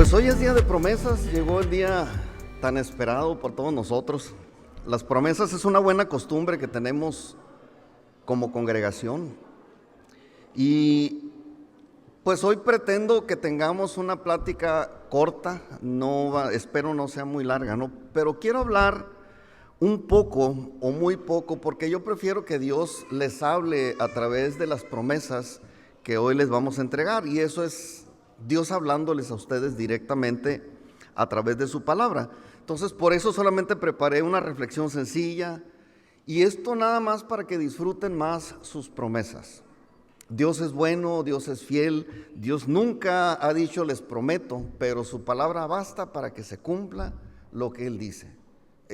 Pues hoy es día de promesas, llegó el día tan esperado por todos nosotros. Las promesas es una buena costumbre que tenemos como congregación y pues hoy pretendo que tengamos una plática corta, espero no sea muy larga, ¿no? Pero quiero hablar un poco o muy poco porque yo prefiero que Dios les hable a través de las promesas que hoy les vamos a entregar, y eso es Dios hablándoles a ustedes directamente a través de su palabra. Entonces, por eso solamente preparé una reflexión sencilla, y esto nada más para que disfruten más sus promesas. Dios es bueno, Dios es fiel, Dios nunca ha dicho les prometo, pero su palabra basta para que se cumpla lo que Él dice.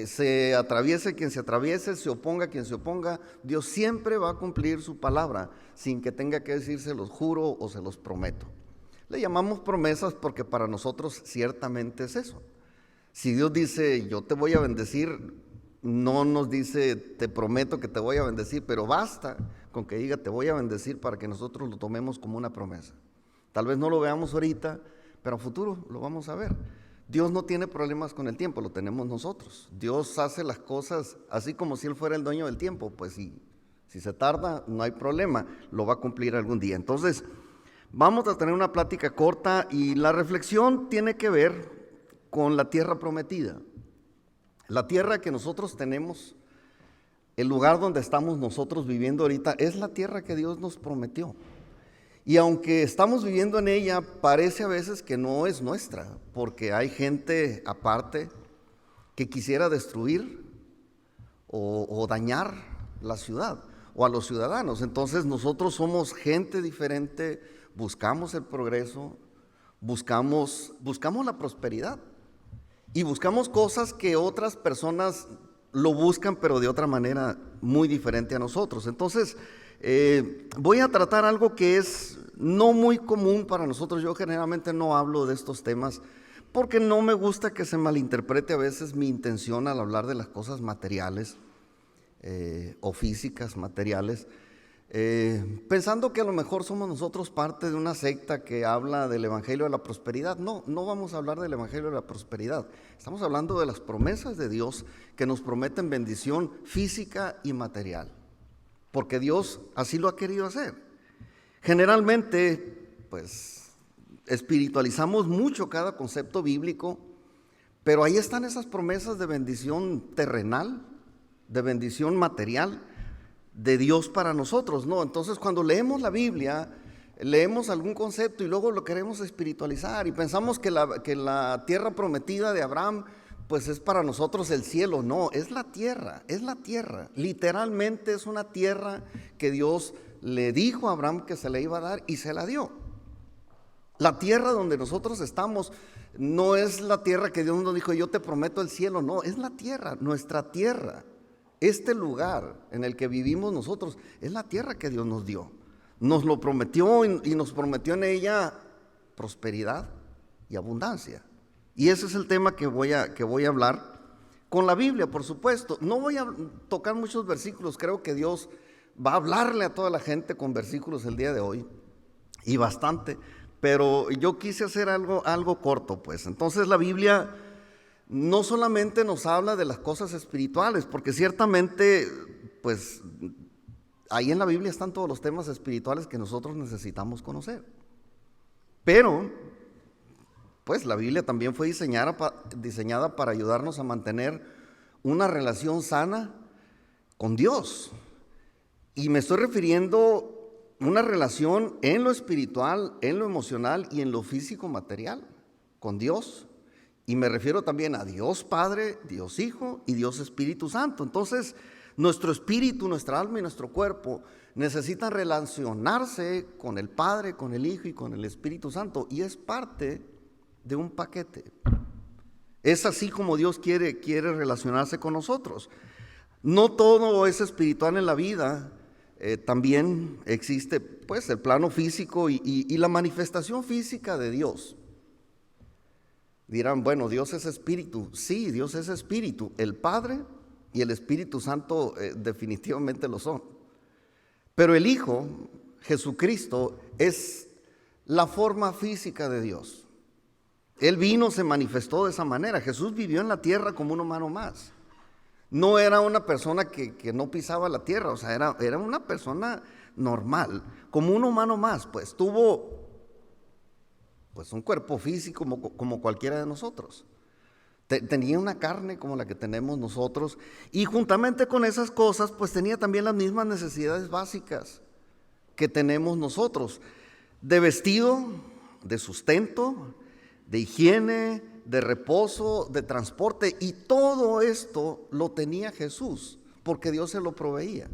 Se atraviese quien se atraviese, se oponga quien se oponga, Dios siempre va a cumplir su palabra sin que tenga que decir se los juro o se los prometo. Le llamamos promesas porque para nosotros ciertamente es eso. Si Dios dice yo te voy a bendecir, no nos dice te prometo que te voy a bendecir, pero basta con que diga te voy a bendecir para que nosotros lo tomemos como una promesa. Tal vez no lo veamos ahorita, pero a futuro lo vamos a ver. Dios no tiene problemas con el tiempo, lo tenemos nosotros. Dios hace las cosas así como si Él fuera el dueño del tiempo. Pues si se tarda, no hay problema, lo va a cumplir algún día. Entonces, vamos a tener una plática corta y la reflexión tiene que ver con la tierra prometida. La tierra que nosotros tenemos, el lugar donde estamos nosotros viviendo ahorita, es la tierra que Dios nos prometió. Y aunque estamos viviendo en ella, parece a veces que no es nuestra, porque hay gente aparte que quisiera destruir o dañar la ciudad o a los ciudadanos. Entonces nosotros somos gente diferente, buscamos el progreso, buscamos la prosperidad y buscamos cosas que otras personas lo buscan, pero de otra manera muy diferente a nosotros. Entonces, voy a tratar algo que es no muy común para nosotros. Yo generalmente no hablo de estos temas porque no me gusta que se malinterprete a veces mi intención al hablar de las cosas materiales o físicas, materiales, pensando que a lo mejor somos nosotros parte de una secta que habla del evangelio de la prosperidad. No vamos a hablar del evangelio de la prosperidad. Estamos hablando de las promesas de Dios que nos prometen bendición física y material, porque Dios así lo ha querido hacer. Generalmente, pues, espiritualizamos mucho cada concepto bíblico, pero ahí están esas promesas de bendición terrenal, de bendición material de Dios para nosotros, ¿no? Entonces, cuando leemos la Biblia, leemos algún concepto y luego lo queremos espiritualizar y pensamos que la tierra prometida de Abraham pues es para nosotros el cielo. No, es la tierra, literalmente es una tierra que Dios le dijo a Abraham que se le iba a dar y se la dio. La tierra donde nosotros estamos no es la tierra que Dios nos dijo yo te prometo el cielo, no, es la tierra, nuestra tierra. Este lugar en el que vivimos nosotros es la tierra que Dios nos dio. Nos lo prometió y nos prometió en ella prosperidad y abundancia. Y ese es el tema que voy a hablar con la Biblia, por supuesto. No voy a tocar muchos versículos, creo que Dios va a hablarle a toda la gente con versículos el día de hoy, y bastante, pero yo quise hacer algo corto, pues. Entonces la Biblia no solamente nos habla de las cosas espirituales, porque ciertamente, pues, ahí en la Biblia están todos los temas espirituales que nosotros necesitamos conocer. Pero, pues, la Biblia también fue diseñada para ayudarnos a mantener una relación sana con Dios. Y me estoy refiriendo a una relación en lo espiritual, en lo emocional y en lo físico material con Dios. Y me refiero también a Dios Padre, Dios Hijo y Dios Espíritu Santo. Entonces, nuestro espíritu, nuestra alma y nuestro cuerpo necesitan relacionarse con el Padre, con el Hijo y con el Espíritu Santo. Y es parte de un paquete. Es así como Dios quiere relacionarse con nosotros. No todo es espiritual en la vida. También existe, pues, el plano físico y la manifestación física de Dios. Dirán, bueno, Dios es espíritu. Sí, Dios es espíritu. El Padre y el Espíritu Santo definitivamente lo son. Pero el Hijo, Jesucristo, es la forma física de Dios. Él vino, se manifestó de esa manera. Jesús vivió en la tierra como un humano más. No era una persona que no pisaba la tierra, o sea, era una persona normal, como un humano más, pues tuvo pues un cuerpo físico como cualquiera de nosotros. Tenía una carne como la que tenemos nosotros, y juntamente con esas cosas pues tenía también las mismas necesidades básicas que tenemos nosotros, de vestido, de sustento, de higiene, de reposo, de transporte, y todo esto lo tenía Jesús, porque Dios se lo proveía.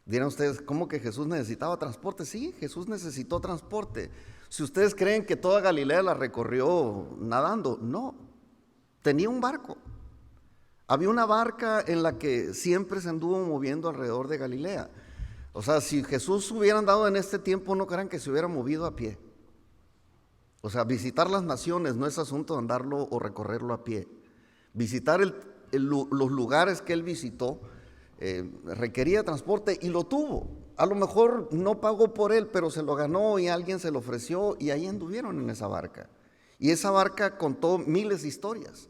Dirán ustedes, ¿cómo que Jesús necesitaba transporte? Sí, Jesús necesitó transporte. Si ustedes creen que toda Galilea la recorrió nadando, no, tenía un barco. Había una barca en la que siempre se anduvo moviendo alrededor de Galilea. O sea, si Jesús hubiera andado en este tiempo, no crean que se hubiera movido a pie. O sea, visitar las naciones no es asunto de andarlo o recorrerlo a pie. Visitar los lugares que él visitó requería transporte, y lo tuvo. A lo mejor no pagó por él, pero se lo ganó y alguien se lo ofreció, y ahí anduvieron en esa barca. Y esa barca contó miles de historias.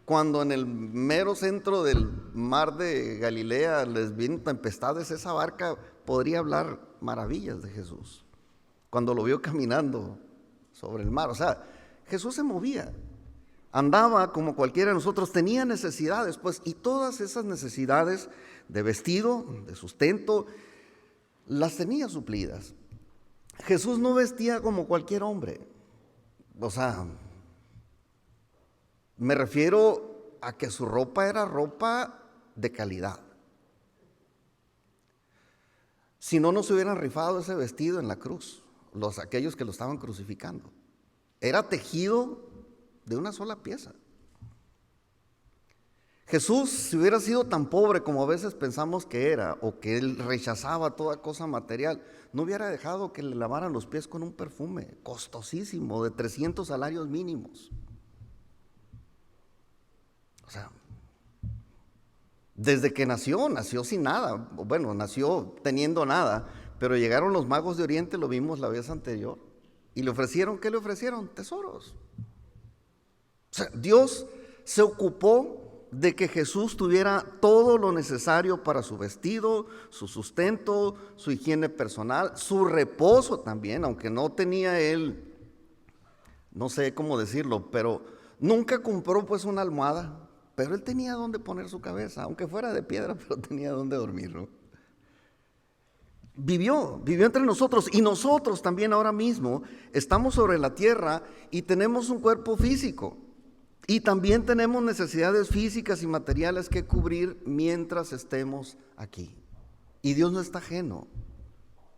Cuando en el mero centro del mar de Galilea les vino tempestades, esa barca podría hablar maravillas de Jesús. Cuando lo vio caminando sobre el mar, o sea, Jesús se movía, andaba como cualquiera de nosotros, tenía necesidades, pues, y todas esas necesidades de vestido, de sustento, las tenía suplidas. Jesús no vestía como cualquier hombre, o sea, me refiero a que su ropa era ropa de calidad. Si no, no se hubieran rifado ese vestido en la cruz, aquellos que lo estaban crucificando. Era tejido de una sola pieza. Jesús, si hubiera sido tan pobre como a veces pensamos que era, o que él rechazaba toda cosa material, no hubiera dejado que le lavaran los pies con un perfume costosísimo de 300 salarios mínimos. O sea, desde que nació sin nada. Bueno, nació teniendo nada, pero llegaron los magos de Oriente, lo vimos la vez anterior, y le ofrecieron, ¿qué le ofrecieron? Tesoros. O sea, Dios se ocupó de que Jesús tuviera todo lo necesario para su vestido, su sustento, su higiene personal, su reposo también, aunque no tenía él, no sé cómo decirlo, pero nunca compró pues una almohada, pero él tenía donde poner su cabeza, aunque fuera de piedra, pero tenía donde dormir, ¿no? Vivió entre nosotros, y nosotros también ahora mismo estamos sobre la tierra y tenemos un cuerpo físico. Y también tenemos necesidades físicas y materiales que cubrir mientras estemos aquí. Y Dios no está ajeno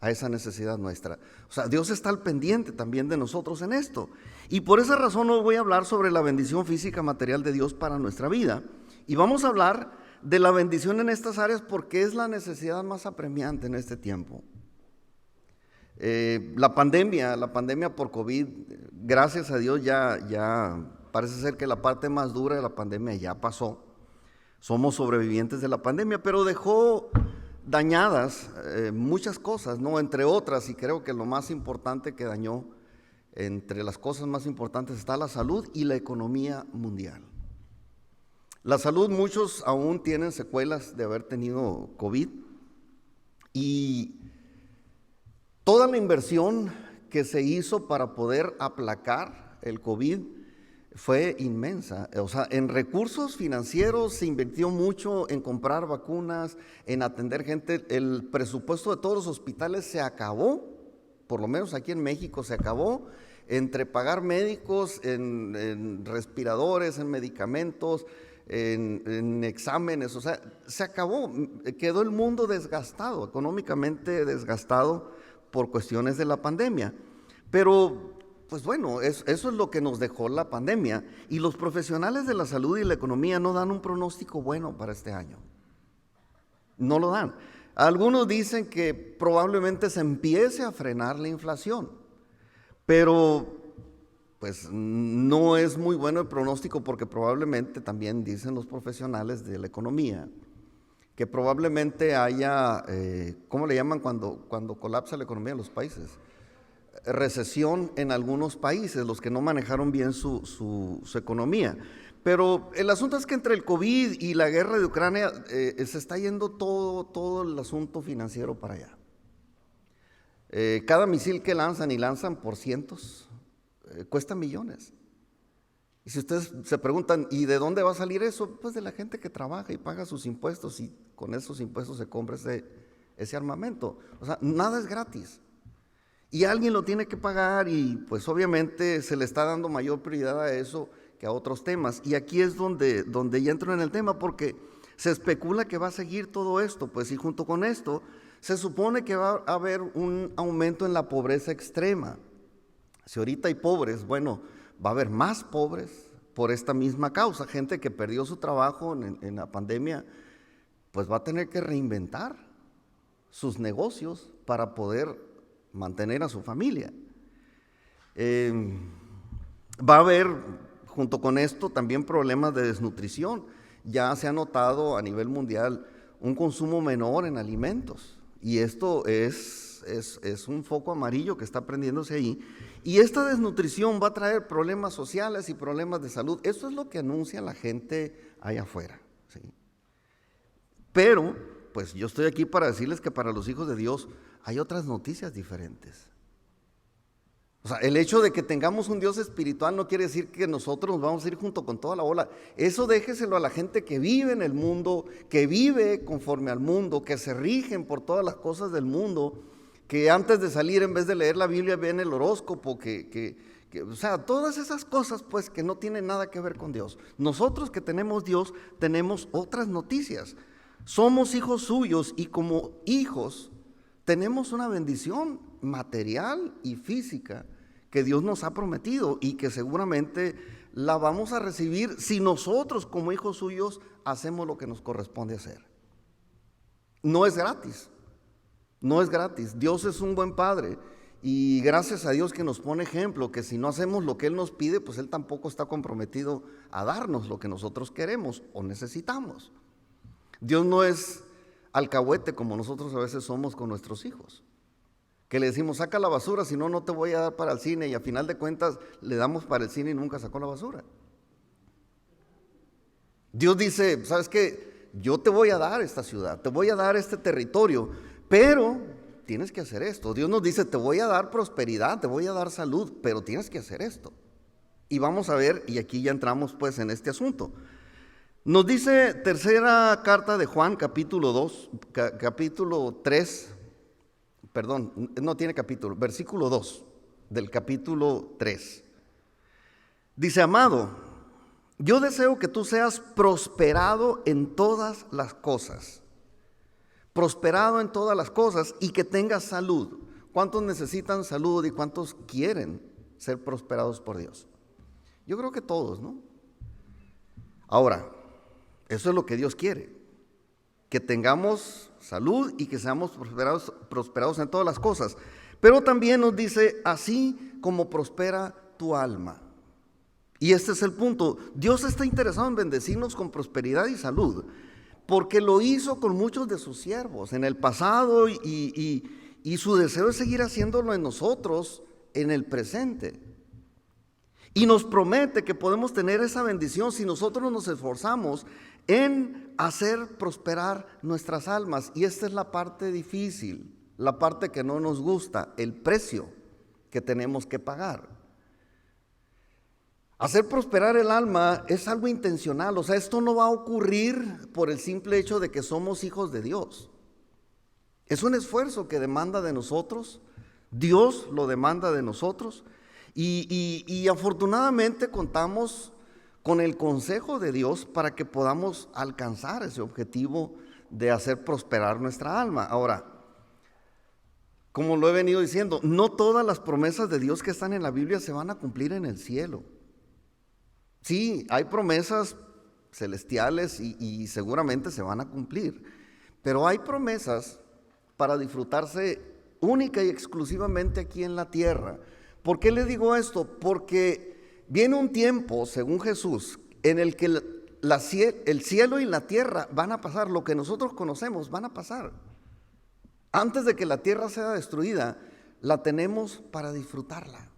a esa necesidad nuestra. O sea, Dios está al pendiente también de nosotros en esto. Y por esa razón hoy voy a hablar sobre la bendición física material de Dios para nuestra vida. Y vamos a hablar de la bendición en estas áreas porque es la necesidad más apremiante en este tiempo. La pandemia por COVID, gracias a Dios ya parece ser que la parte más dura de la pandemia ya pasó. Somos sobrevivientes de la pandemia, pero dejó dañadas muchas cosas, ¿no? Entre otras, y creo que lo más importante que dañó, entre las cosas más importantes está la salud y la economía mundial. La salud, muchos aún tienen secuelas de haber tenido COVID, y toda la inversión que se hizo para poder aplacar el COVID fue inmensa. O sea, en recursos financieros se invirtió mucho en comprar vacunas, en atender gente. El presupuesto de todos los hospitales se acabó, por lo menos aquí en México se acabó, entre pagar médicos, en respiradores, en medicamentos, en exámenes. O sea, se acabó, quedó el mundo desgastado, económicamente desgastado por cuestiones de la pandemia. Pero pues bueno, eso es lo que nos dejó la pandemia, y los profesionales de la salud y la economía no dan un pronóstico bueno para este año. No lo dan. Algunos dicen que probablemente se empiece a frenar la inflación, pero pues no es muy bueno el pronóstico, porque probablemente también dicen los profesionales de la economía que probablemente haya, ¿cómo le llaman cuando colapsa la economía de los países? recesión en algunos países, los que no manejaron bien su economía. Pero el asunto es que entre el COVID y la guerra de Ucrania se está yendo todo el asunto financiero para allá. Cada misil que lanzan, y lanzan por cientos, cuesta millones. Y si ustedes se preguntan, ¿y de dónde va a salir eso? Pues de la gente que trabaja y paga sus impuestos, y con esos impuestos se compra ese armamento. O sea, nada es gratis. Y alguien lo tiene que pagar, y pues obviamente se le está dando mayor prioridad a eso que a otros temas. Y aquí es donde ya entro en el tema, porque se especula que va a seguir todo esto, pues, y junto con esto se supone que va a haber un aumento en la pobreza extrema. Si ahorita hay pobres, bueno, va a haber más pobres por esta misma causa. Gente que perdió su trabajo en la pandemia, pues va a tener que reinventar sus negocios para poder mantener a su familia. Va a haber, junto con esto, también problemas de desnutrición. Ya se ha notado a nivel mundial un consumo menor en alimentos, y esto es un foco amarillo que está prendiéndose ahí. Y esta desnutrición va a traer problemas sociales y problemas de salud. Eso es lo que anuncia la gente allá afuera, ¿sí? Pero, pues yo estoy aquí para decirles que para los hijos de Dios hay otras noticias diferentes. O sea, el hecho de que tengamos un Dios espiritual no quiere decir que nosotros nos vamos a ir junto con toda la ola. Eso déjeselo a la gente que vive en el mundo, que vive conforme al mundo, que se rigen por todas las cosas del mundo, que antes de salir, en vez de leer la Biblia, ven el horóscopo, o sea, todas esas cosas, pues, que no tienen nada que ver con Dios. Nosotros que tenemos Dios, tenemos otras noticias. Somos hijos suyos, y como hijos tenemos una bendición material y física que Dios nos ha prometido, y que seguramente la vamos a recibir si nosotros como hijos suyos hacemos lo que nos corresponde hacer. No es gratis, no es gratis. Dios es un buen padre, y gracias a Dios que nos pone ejemplo, que si no hacemos lo que Él nos pide, pues Él tampoco está comprometido a darnos lo que nosotros queremos o necesitamos. Dios no es alcahuete como nosotros a veces somos con nuestros hijos, que le decimos, saca la basura, si no, no te voy a dar para el cine, y a final de cuentas le damos para el cine y nunca sacó la basura. Dios dice, ¿sabes qué? Yo te voy a dar esta ciudad, te voy a dar este territorio, pero tienes que hacer esto. Dios nos dice, te voy a dar prosperidad, te voy a dar salud, pero tienes que hacer esto. Y vamos a ver, y aquí ya entramos pues en este asunto. Nos dice tercera carta de Juan, capítulo 3, perdón, no tiene capítulo, versículo 2 del capítulo 3. Dice, amado, yo deseo que tú seas prosperado en todas las cosas. Prosperado en todas las cosas, y que tengas salud. ¿Cuántos necesitan salud y cuántos quieren ser prosperados por Dios? Yo creo que todos, ¿no? Ahora, eso es lo que Dios quiere, que tengamos salud y que seamos prosperados en todas las cosas. Pero también nos dice, así como prospera tu alma. Y este es el punto. Dios está interesado en bendecirnos con prosperidad y salud, porque lo hizo con muchos de sus siervos en el pasado, y su deseo es seguir haciéndolo en nosotros en el presente. Y nos promete que podemos tener esa bendición si nosotros nos esforzamos en hacer prosperar nuestras almas. Y esta es la parte difícil, la parte que no nos gusta, el precio que tenemos que pagar. Hacer prosperar el alma es algo intencional. O sea, esto no va a ocurrir por el simple hecho de que somos hijos de Dios. Es un esfuerzo que demanda de nosotros, Dios lo demanda de nosotros, y afortunadamente contamos con el consejo de Dios para que podamos alcanzar ese objetivo de hacer prosperar nuestra alma. Ahora, como lo he venido diciendo, no todas las promesas de Dios que están en la Biblia se van a cumplir en el cielo. Sí, hay promesas celestiales y seguramente se van a cumplir, pero hay promesas para disfrutarse única y exclusivamente aquí en la tierra. ¿Por qué le digo esto? Porque viene un tiempo, según Jesús, en el que el cielo y la tierra van a pasar, lo que nosotros conocemos van a pasar. Antes de que la tierra sea destruida, la tenemos para disfrutarla,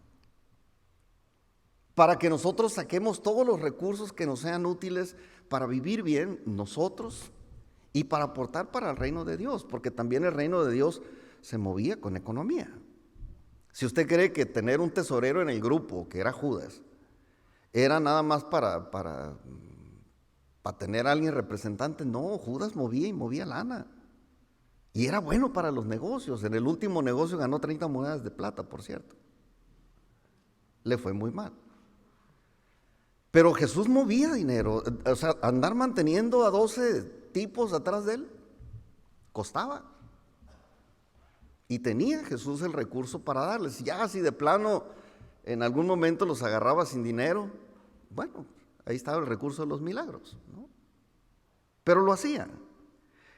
para que nosotros saquemos todos los recursos que nos sean útiles para vivir bien nosotros y para aportar para el reino de Dios, porque también el reino de Dios se movía con economía. Si usted cree que tener un tesorero en el grupo, que era Judas, era nada más para tener a alguien representante, no, Judas movía y movía lana. Y era bueno para los negocios. En el último negocio ganó 30 monedas de plata, por cierto. Le fue muy mal. Pero Jesús movía dinero. O sea, andar manteniendo a 12 tipos atrás de él costaba. Y tenía Jesús el recurso para darles. Ya si de plano en algún momento los agarraba sin dinero, bueno, ahí estaba el recurso de los milagros, ¿no? Pero lo hacía.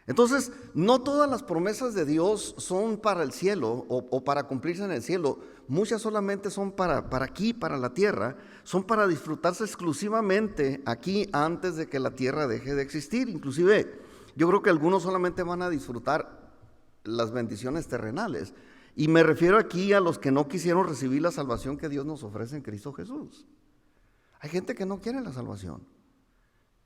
Entonces, no todas las promesas de Dios son para el cielo o para cumplirse en el cielo. Muchas solamente son para aquí, para la tierra. Son para disfrutarse exclusivamente aquí antes de que la tierra deje de existir. Inclusive, yo creo que algunos solamente van a disfrutar las bendiciones terrenales. Y me refiero aquí a los que no quisieron recibir la salvación que Dios nos ofrece en Cristo Jesús. Hay gente que no quiere la salvación,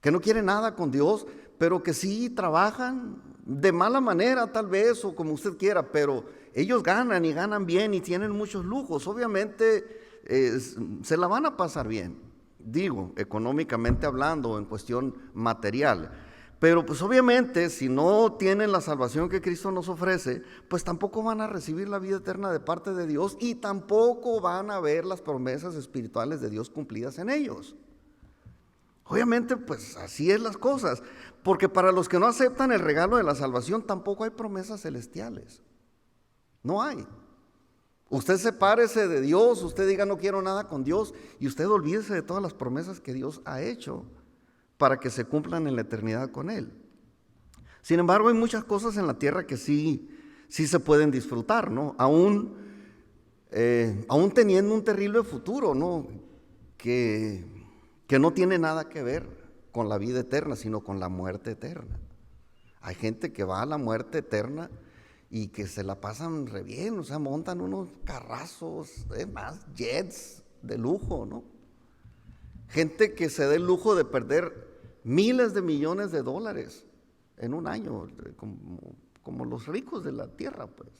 que no quiere nada con Dios, pero que sí trabajan de mala manera tal vez, o como usted quiera, pero ellos ganan y ganan bien y tienen muchos lujos. Obviamente se la van a pasar bien, digo, económicamente hablando o en cuestión material. Pero pues obviamente si no tienen la salvación que Cristo nos ofrece, pues tampoco van a recibir la vida eterna de parte de Dios y tampoco van a ver las promesas espirituales de Dios cumplidas en ellos. Obviamente pues así es las cosas, porque para los que no aceptan el regalo de la salvación tampoco hay promesas celestiales. No hay. Usted sepárese de Dios, usted diga no quiero nada con Dios y usted olvídese de todas las promesas que Dios ha hecho para que se cumplan en la eternidad con Él. Sin embargo, hay muchas cosas en la tierra que sí se pueden disfrutar, ¿no? Aún teniendo un terrible futuro, ¿no? Que no tiene nada que ver con la vida eterna, sino con la muerte eterna. Hay gente que va a la muerte eterna y que se la pasan re bien, o sea, montan unos carrazos, más jets de lujo, ¿no? Gente que se da el lujo de perder miles de millones de dólares en un año, como los ricos de la tierra, pues.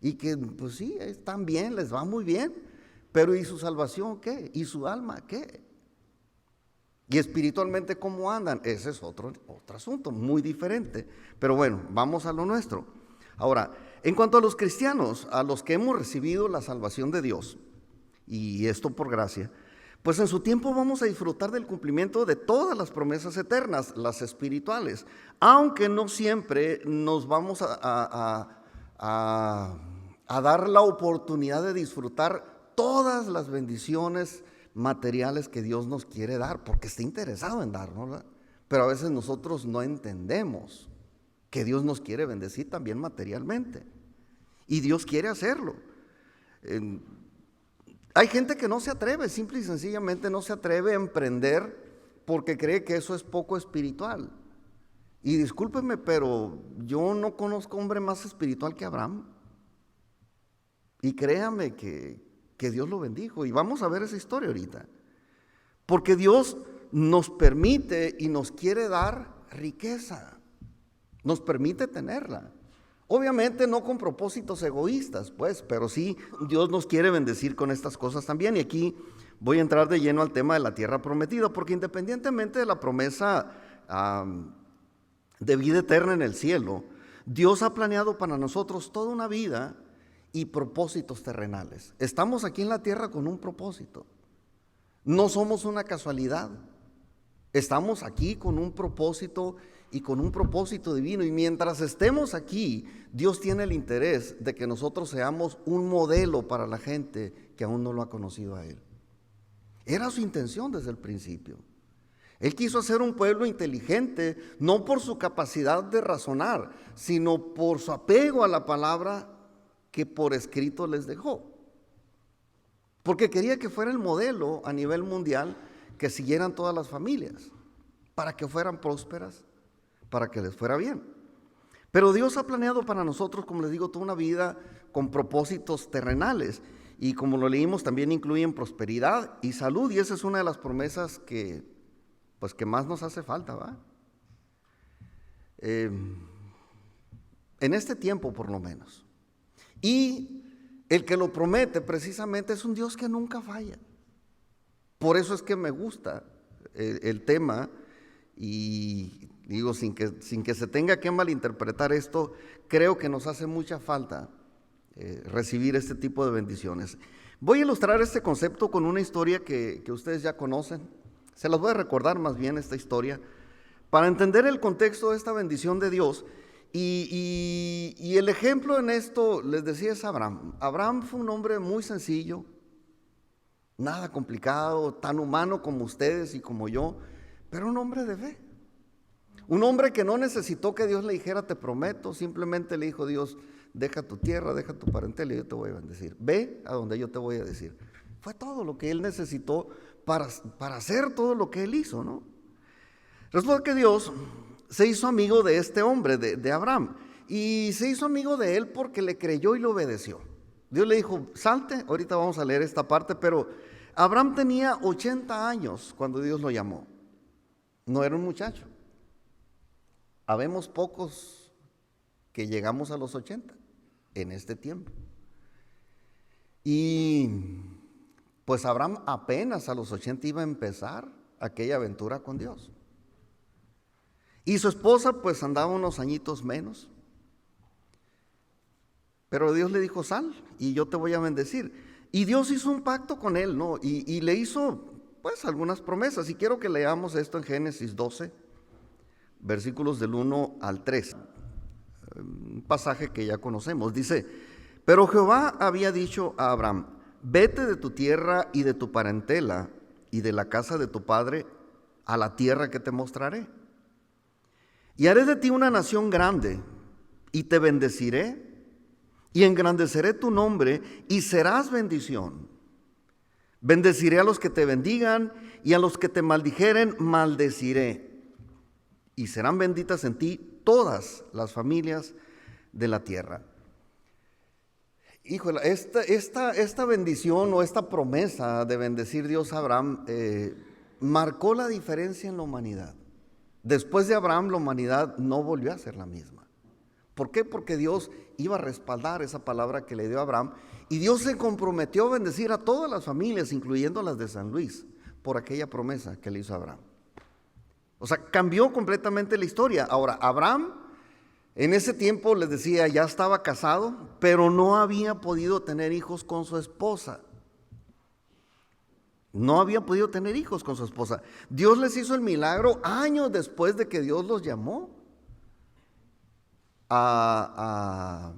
Y que, pues sí, están bien, les va muy bien, pero ¿y su salvación qué? ¿Y su alma qué? Y espiritualmente, ¿cómo andan? Ese es otro asunto, muy diferente. Pero bueno, vamos a lo nuestro. Ahora, en cuanto a los cristianos, a los que hemos recibido la salvación de Dios, y esto por gracia, pues en su tiempo vamos a disfrutar del cumplimiento de todas las promesas eternas, las espirituales, aunque no siempre nos vamos a dar la oportunidad de disfrutar todas las bendiciones materiales que Dios nos quiere dar, porque está interesado en darnos, ¿verdad? Pero a veces nosotros no entendemos que Dios nos quiere bendecir también materialmente, y Dios quiere hacerlo. Hay gente que no se atreve, simple y sencillamente no se atreve a emprender porque cree que eso es poco espiritual. Y discúlpeme, pero yo no conozco hombre más espiritual que Abraham. Y créame que Dios lo bendijo. Y vamos a ver esa historia ahorita. Porque Dios nos permite y nos quiere dar riqueza. Nos permite tenerla. Obviamente no con propósitos egoístas, pues, pero sí Dios nos quiere bendecir con estas cosas también. Y aquí voy a entrar de lleno al tema de la tierra prometida, porque independientemente de la promesa de vida eterna en el cielo, Dios ha planeado para nosotros toda una vida y propósitos terrenales. Estamos aquí en la tierra con un propósito. No somos una casualidad. Estamos aquí con un propósito y con un propósito divino, y mientras estemos aquí, Dios tiene el interés de que nosotros seamos un modelo para la gente que aún no lo ha conocido a Él. Era su intención desde el principio. Él quiso hacer un pueblo inteligente, no por su capacidad de razonar, sino por su apego a la palabra que por escrito les dejó. Porque quería que fuera el modelo a nivel mundial que siguieran todas las familias, para que fueran prósperas, para que les fuera bien. Pero Dios ha planeado para nosotros, como les digo, toda una vida con propósitos terrenales. Y como lo leímos, también incluyen prosperidad y salud. Y esa es una de las promesas que más nos hace falta, ¿va? En este tiempo por lo menos. Y el que lo promete precisamente es un Dios que nunca falla. Por eso es que me gusta el tema, y digo, sin que se tenga que malinterpretar esto, creo que nos hace mucha falta recibir este tipo de bendiciones. Voy a ilustrar este concepto con una historia que ustedes ya conocen. Se las voy a recordar más bien esta historia para entender el contexto de esta bendición de Dios. Y el ejemplo en esto, les decía, es Abraham. Abraham fue un hombre muy sencillo, nada complicado, tan humano como ustedes y como yo, pero un hombre de fe. Un hombre que no necesitó que Dios le dijera, te prometo, simplemente le dijo Dios, deja tu tierra, deja tu parentela y yo te voy a bendecir. Ve a donde yo te voy a decir. Fue todo lo que él necesitó para hacer todo lo que él hizo, ¿no? Resulta que Dios se hizo amigo de este hombre, de Abraham, y se hizo amigo de él porque le creyó y le obedeció. Dios le dijo, salte, ahorita vamos a leer esta parte, pero Abraham tenía 80 años cuando Dios lo llamó. No era un muchacho. Habemos pocos que llegamos a los 80 en este tiempo. Y pues Abraham apenas a los 80 iba a empezar aquella aventura con Dios. Y su esposa pues andaba unos añitos menos. Pero Dios le dijo, sal y yo te voy a bendecir. Y Dios hizo un pacto con él, ¿no? Y le hizo pues algunas promesas. Y quiero que leamos esto en Génesis 12, versículos del 1 al 3. Un pasaje que ya conocemos. Dice, pero Jehová había dicho a Abraham, vete de tu tierra y de tu parentela y de la casa de tu padre a la tierra que te mostraré. Y haré de ti una nación grande, y te bendeciré, y engrandeceré tu nombre, y serás bendición. Bendeciré a los que te bendigan, y a los que te maldijeren, maldeciré. Y serán benditas en ti todas las familias de la tierra. Híjole, esta bendición o esta promesa de bendecir Dios a Abraham marcó la diferencia en la humanidad. Después de Abraham, la humanidad no volvió a ser la misma. ¿Por qué? Porque Dios iba a respaldar esa palabra que le dio a Abraham, y Dios se comprometió a bendecir a todas las familias, incluyendo las de San Luis, por aquella promesa que le hizo a Abraham. O sea, cambió completamente la historia. Ahora, Abraham en ese tiempo, les decía, ya estaba casado, pero no había podido tener hijos con su esposa. No había podido tener hijos con su esposa. Dios les hizo el milagro años después de que Dios los llamó a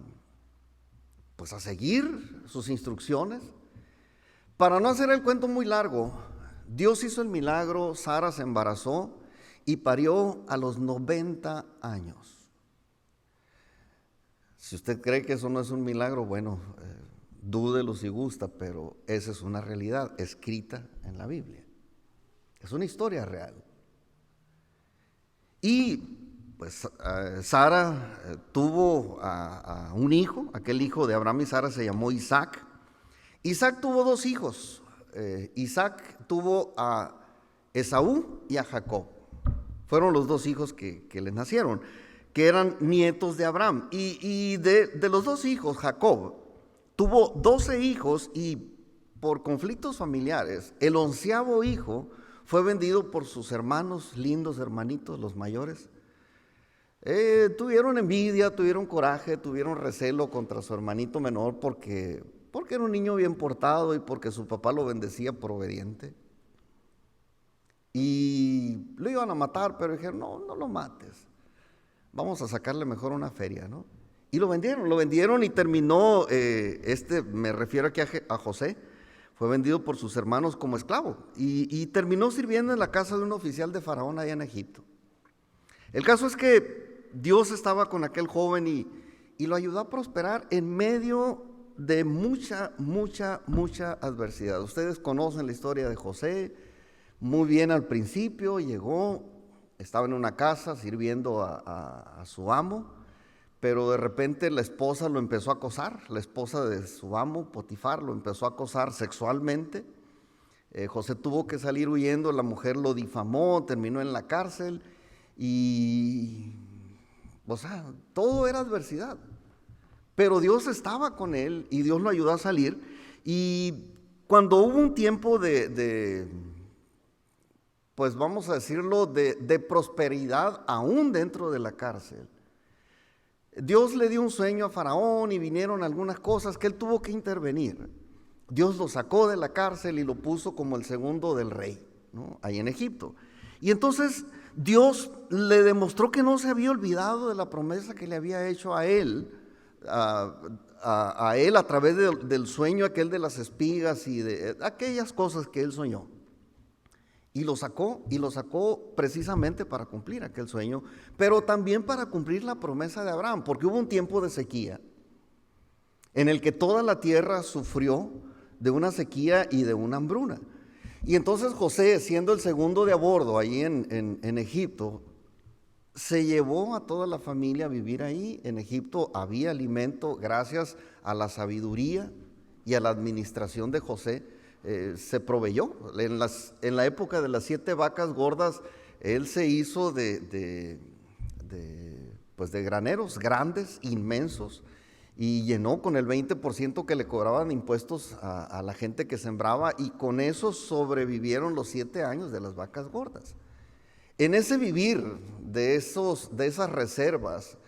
seguir sus instrucciones. Para no hacer el cuento muy largo, Dios hizo el milagro, Sara se embarazó y parió a los 90 años. Si usted cree que eso no es un milagro, bueno, dúdelo si gusta, pero esa es una realidad escrita en la Biblia. Es una historia real. Y pues Sara tuvo a un hijo, aquel hijo de Abraham y Sara se llamó Isaac. Isaac tuvo dos hijos. Isaac tuvo a Esaú y a Jacob. Fueron los dos hijos que le nacieron, que eran nietos de Abraham. Y de los dos hijos, Jacob tuvo 12 hijos, y por conflictos familiares, el 11º hijo fue vendido por sus hermanos, lindos hermanitos, los mayores. Tuvieron envidia, tuvieron coraje, tuvieron recelo contra su hermanito menor porque era un niño bien portado y porque su papá lo bendecía por obediente. Y lo iban a matar, pero dijeron, no lo mates, vamos a sacarle mejor una feria, ¿no? Y lo vendieron y terminó, me refiero aquí a José, fue vendido por sus hermanos como esclavo y terminó sirviendo en la casa de un oficial de Faraón allá en Egipto. El caso es que Dios estaba con aquel joven y lo ayudó a prosperar en medio de mucha adversidad. Ustedes conocen la historia de José muy bien. Al principio llegó, estaba en una casa sirviendo a su amo, pero de repente la esposa lo empezó a acosar, la esposa de su amo, Potifar, lo empezó a acosar sexualmente. José tuvo que salir huyendo, la mujer lo difamó, terminó en la cárcel y, o sea, todo era adversidad. Pero Dios estaba con él y Dios lo ayudó a salir. Y cuando hubo un tiempo pues vamos a decirlo, de prosperidad aún dentro de la cárcel, Dios le dio un sueño a Faraón y vinieron algunas cosas que él tuvo que intervenir. Dios lo sacó de la cárcel y lo puso como el segundo del rey, ¿no? Ahí en Egipto. Y entonces Dios le demostró que no se había olvidado de la promesa que le había hecho a él, a él a través del sueño aquel de las espigas y de aquellas cosas que él soñó. Y lo sacó precisamente para cumplir aquel sueño, pero también para cumplir la promesa de Abraham, porque hubo un tiempo de sequía en el que toda la tierra sufrió de una sequía y de una hambruna. Y entonces José, siendo el segundo de a bordo ahí en Egipto, se llevó a toda la familia a vivir ahí. En Egipto había alimento gracias a la sabiduría y a la administración de José. Se proveyó. En la época de las 7 vacas gordas, él se hizo de graneros grandes, inmensos, y llenó con el 20% que le cobraban impuestos a la gente que sembraba, y con eso sobrevivieron los 7 años de las vacas gordas. En ese vivir de esas reservas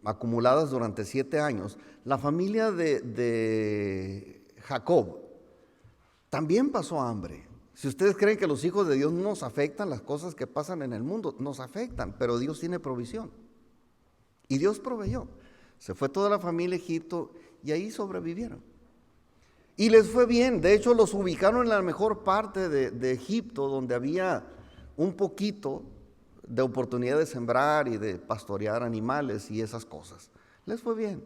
acumuladas durante 7 años, la familia de Jacob también pasó hambre. Si ustedes creen que los hijos de Dios no nos afectan, las cosas que pasan en el mundo nos afectan, pero Dios tiene provisión. Y Dios proveyó. Se fue toda la familia a Egipto y ahí sobrevivieron. Y les fue bien. De hecho, los ubicaron en la mejor parte de Egipto, donde había un poquito de oportunidad de sembrar y de pastorear animales y esas cosas. Les fue bien.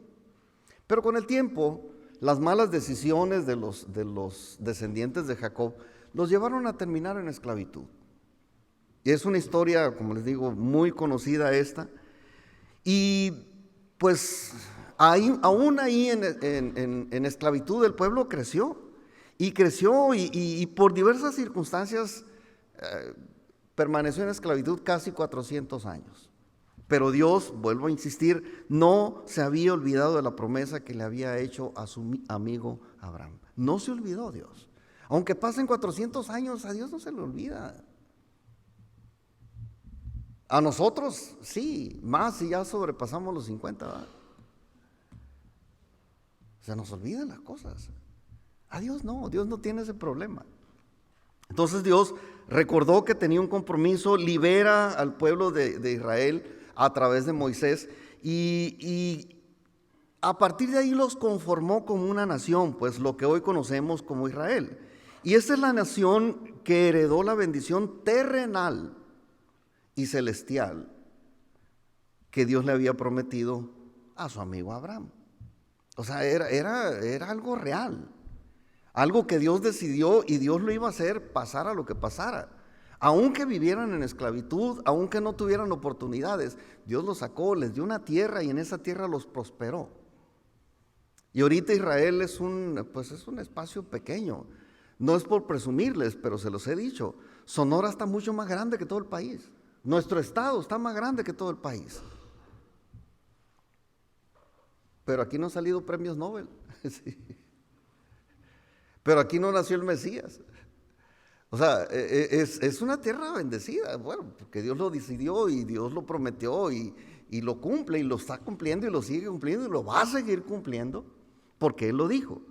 Pero con el tiempo, las malas decisiones de los descendientes de Jacob los llevaron a terminar en esclavitud. Y es una historia, como les digo, muy conocida esta. Y pues aún ahí en esclavitud el pueblo creció. Y por diversas circunstancias permaneció en esclavitud casi 400 años. Pero Dios, vuelvo a insistir, no se había olvidado de la promesa que le había hecho a su amigo Abraham. No se olvidó Dios. Aunque pasen 400 años, a Dios no se le olvida. A nosotros, sí, más si ya sobrepasamos los 50, ¿verdad? Se nos olvidan las cosas. A Dios no tiene ese problema. Entonces Dios recordó que tenía un compromiso, libera al pueblo de Israel a través de Moisés y a partir de ahí los conformó como una nación, pues lo que hoy conocemos como Israel. Y esta es la nación que heredó la bendición terrenal y celestial que Dios le había prometido a su amigo Abraham. O sea, era algo real, algo que Dios decidió y Dios lo iba a hacer pasara lo que pasara. Aunque vivieran en esclavitud, aunque no tuvieran oportunidades, Dios los sacó, les dio una tierra y en esa tierra los prosperó. Y ahorita Israel es un espacio pequeño. No es por presumirles, pero se los he dicho. Sonora está mucho más grande que todo el país. Nuestro estado está más grande que todo el país. Pero aquí no han salido premios Nobel. Sí. Pero aquí no nació el Mesías. O sea, es una tierra bendecida, bueno, porque Dios lo decidió y Dios lo prometió y lo cumple y lo está cumpliendo y lo sigue cumpliendo y lo va a seguir cumpliendo porque Él lo dijo.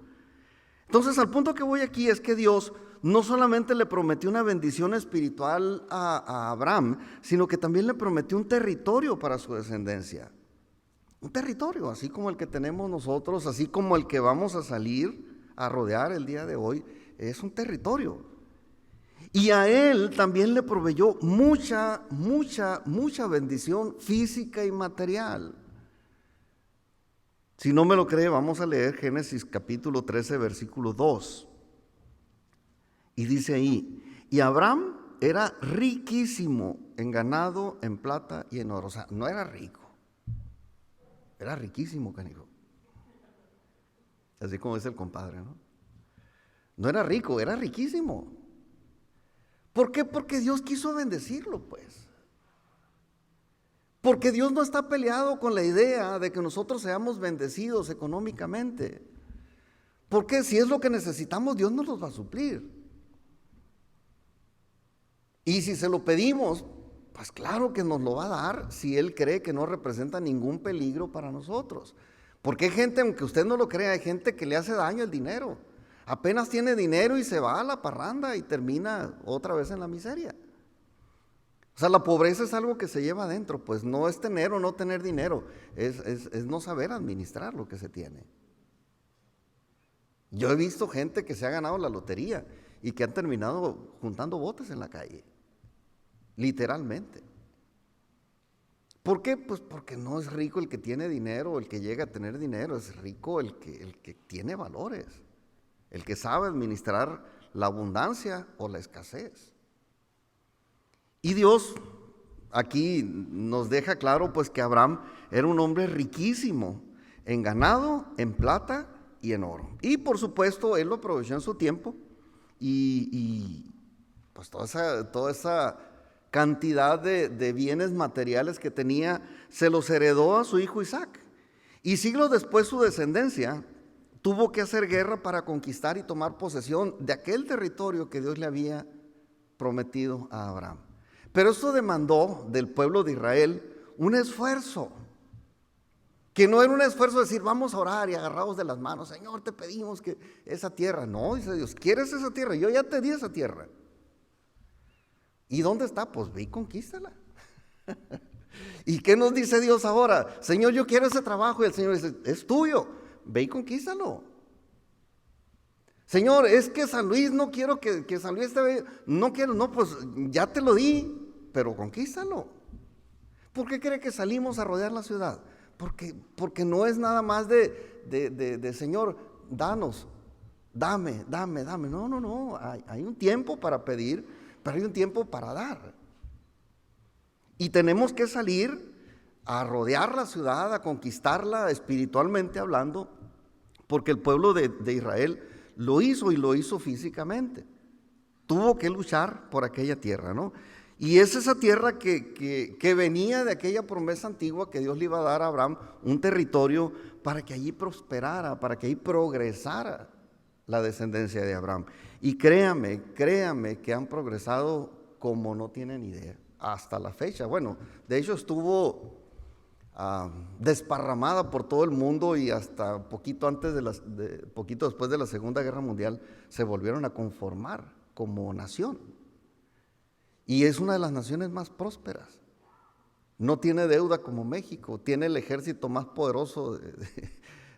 Entonces, al punto que voy aquí es que Dios no solamente le prometió una bendición espiritual a Abraham, sino que también le prometió un territorio para su descendencia. Un territorio, así como el que tenemos nosotros, así como el que vamos a salir a rodear el día de hoy, es un territorio. Y a él también le proveyó mucha bendición física y material. Si no me lo cree, vamos a leer Génesis capítulo 13, versículo 2. Y dice ahí, y Abraham era riquísimo en ganado, en plata y en oro. O sea, no era rico. Era riquísimo, canijo. Así como es el compadre, ¿no? No era rico, era riquísimo. ¿Por qué? Porque Dios quiso bendecirlo, pues. Porque Dios no está peleado con la idea de que nosotros seamos bendecidos económicamente. Porque si es lo que necesitamos, Dios nos los va a suplir. Y si se lo pedimos, pues claro que nos lo va a dar si Él cree que no representa ningún peligro para nosotros. Porque hay gente, aunque usted no lo crea, hay gente que le hace daño el dinero. Apenas tiene dinero y se va a la parranda y termina otra vez en la miseria. O sea, la pobreza es algo que se lleva adentro, pues no es tener o no tener dinero, es no saber administrar lo que se tiene. Yo he visto gente que se ha ganado la lotería y que han terminado juntando botes en la calle, literalmente. ¿Por qué? Pues porque no es rico el que tiene dinero o el que llega a tener dinero, es rico el que tiene valores, el que sabe administrar la abundancia o la escasez. Y Dios aquí nos deja claro pues que Abraham era un hombre riquísimo en ganado, en plata y en oro. Y por supuesto él lo aprovechó en su tiempo y pues toda esa cantidad de bienes materiales que tenía se los heredó a su hijo Isaac. Y siglos después su descendencia tuvo que hacer guerra para conquistar y tomar posesión de aquel territorio que Dios le había prometido a Abraham. Pero esto demandó del pueblo de Israel un esfuerzo, que no era un esfuerzo de decir vamos a orar y agarrados de las manos, Señor te pedimos que esa tierra, no, dice Dios, ¿quieres esa tierra? Yo ya te di esa tierra. ¿Y dónde está? Pues ve y conquístala. ¿Y qué nos dice Dios ahora? Señor, yo quiero ese trabajo, y el Señor dice, es tuyo, ve y conquístalo. Señor, es que San Luis, no quiero que San Luis esté, no quiero, no, pues ya te lo di, pero conquístalo. ¿Por qué cree que salimos a rodear la ciudad? Porque no es nada más de Señor, danos, dame. No, hay un tiempo para pedir, pero hay un tiempo para dar. Y tenemos que salir a rodear la ciudad, a conquistarla espiritualmente hablando, porque el pueblo de Israel lo hizo y lo hizo físicamente. Tuvo que luchar por aquella tierra, ¿no? Y es esa tierra que venía de aquella promesa antigua que Dios le iba a dar a Abraham, un territorio para que allí prosperara, para que allí progresara la descendencia de Abraham. Y créame que han progresado como no tienen idea, hasta la fecha. Bueno, de hecho estuvo desparramada por todo el mundo y hasta poquito después de la Segunda Guerra Mundial se volvieron a conformar como nación. Y es una de las naciones más prósperas. No tiene deuda como México, tiene el ejército más poderoso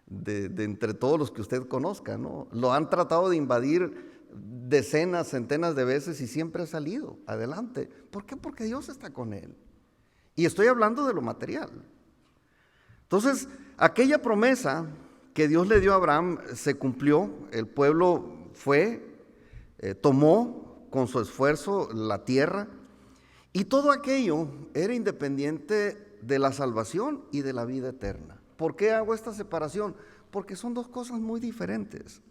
de entre todos los que usted conozca, ¿no? Lo han tratado de invadir decenas, centenas de veces y siempre ha salido adelante. ¿Por qué? Porque Dios está con él. Y estoy hablando de lo material. Entonces, aquella promesa que Dios le dio a Abraham se cumplió. El pueblo tomó con su esfuerzo la tierra, y todo aquello era independiente de la salvación y de la vida eterna. ¿Por qué hago esta separación? Porque son dos cosas muy diferentes.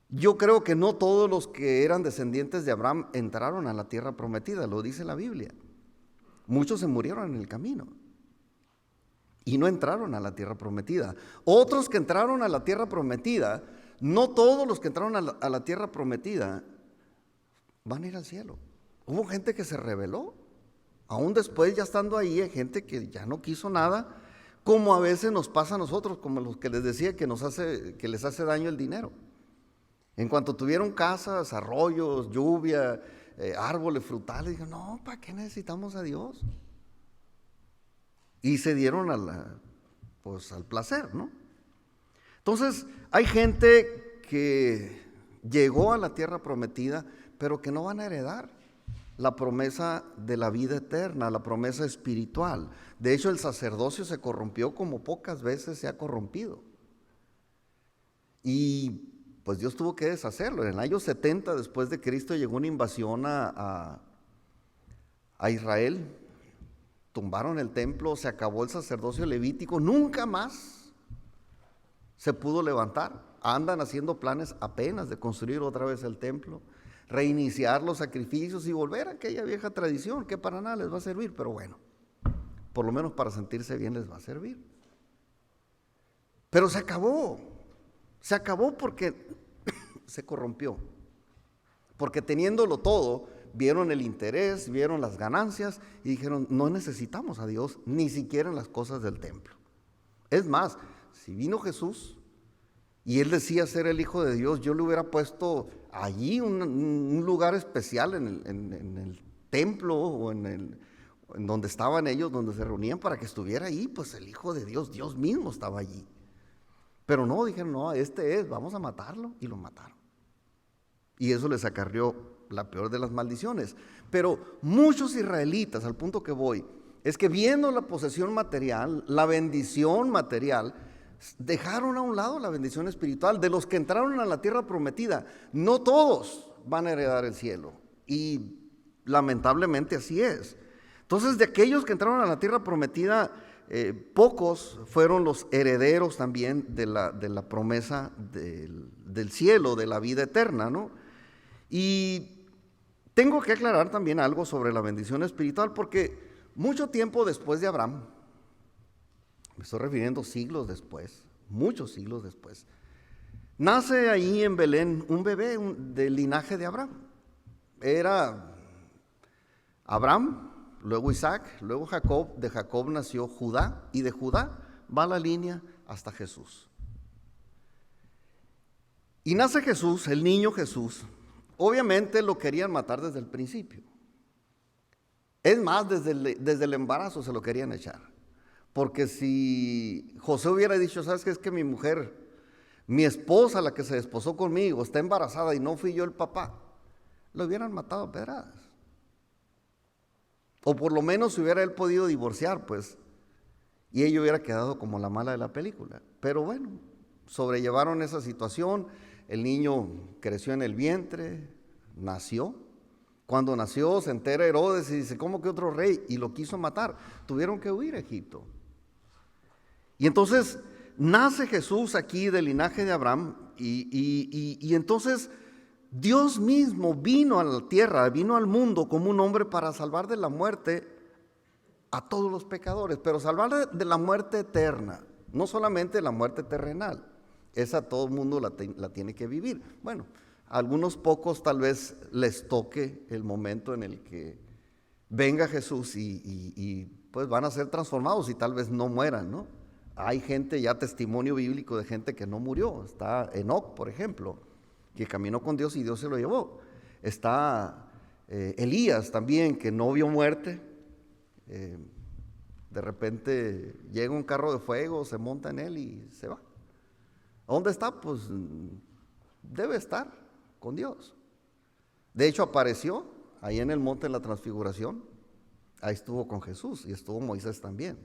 Yo creo que no todos los que eran descendientes de Abraham entraron a la tierra prometida, lo dice la Biblia. Muchos se murieron en el camino y no entraron a la tierra prometida. Otros que entraron a la tierra prometida, no todos los que entraron a la tierra prometida van a ir al cielo. Hubo gente que se rebeló, aún después ya estando ahí, hay gente que ya no quiso nada, como a veces nos pasa a nosotros, como los que les decía que les hace daño el dinero. En cuanto tuvieron casas, arroyos, lluvia, árboles frutales, dijeron, no, ¿para qué necesitamos a Dios? Y se dieron al placer, ¿no? Entonces, hay gente que llegó a la tierra prometida, pero que no van a heredar la promesa de la vida eterna, la promesa espiritual. De hecho, el sacerdocio se corrompió como pocas veces se ha corrompido. Y pues Dios tuvo que deshacerlo. En el año 70 después de Cristo llegó una invasión a Israel, tumbaron el templo, se acabó el sacerdocio levítico, nunca más se pudo levantar. Andan haciendo planes apenas de construir otra vez el templo, reiniciar los sacrificios y volver a aquella vieja tradición que para nada les va a servir, pero bueno, por lo menos para sentirse bien les va a servir. Pero se acabó porque se corrompió, porque teniéndolo todo, vieron el interés, vieron las ganancias y dijeron, no necesitamos a Dios, ni siquiera en las cosas del templo. Es más, si vino Jesús y Él decía ser el Hijo de Dios, yo le hubiera puesto allí un lugar especial en el templo o en donde estaban ellos, donde se reunían para que estuviera ahí, pues el Hijo de Dios, Dios mismo estaba allí. Pero no, dijeron, no, este es, vamos a matarlo, y lo mataron. Y eso les acarrió la peor de las maldiciones. Pero muchos israelitas, al punto que voy, es que viendo la posesión material, la bendición material, dejaron a un lado la bendición espiritual. De los que entraron a la tierra prometida, no todos van a heredar el cielo, y lamentablemente así es. Entonces, de aquellos que entraron a la tierra prometida, pocos fueron los herederos también de la promesa del cielo, de la vida eterna, ¿no? Y tengo que aclarar también algo sobre la bendición espiritual, porque mucho tiempo después de Abraham, me estoy refiriendo siglos después, muchos siglos después, nace ahí en Belén un bebé del linaje de Abraham. Era Abraham, luego Isaac, luego Jacob, de Jacob nació Judá, y de Judá va la línea hasta Jesús. Y nace Jesús, el niño Jesús. Obviamente lo querían matar desde el principio. Es más, desde el embarazo se lo querían echar. Porque si José hubiera dicho, ¿sabes qué? Es que mi mujer, mi esposa, la que se desposó conmigo, está embarazada y no fui yo el papá, lo hubieran matado a pedradas. O por lo menos si hubiera él podido divorciar, pues, y ella hubiera quedado como la mala de la película. Pero bueno, sobrellevaron esa situación. El niño creció en el vientre, nació. Cuando nació se entera Herodes y dice, ¿cómo que otro rey? Y lo quiso matar. Tuvieron que huir a Egipto. Y entonces nace Jesús aquí del linaje de Abraham, y entonces Dios mismo vino a la tierra, vino al mundo como un hombre para salvar de la muerte a todos los pecadores, pero salvar de la muerte eterna, no solamente la muerte terrenal. Esa todo el mundo la tiene que vivir. Bueno, a algunos pocos tal vez les toque el momento en el que venga Jesús y pues van a ser transformados y tal vez no mueran, ¿no? Hay gente, ya testimonio bíblico de gente que no murió. Está Enoc, por ejemplo, que caminó con Dios y Dios se lo llevó. Está Elías también, que no vio muerte. De repente llega un carro de fuego, se monta en él y se va. ¿Dónde está? Pues debe estar con Dios. De hecho, apareció ahí en el monte de la Transfiguración. Ahí estuvo con Jesús y estuvo Moisés también.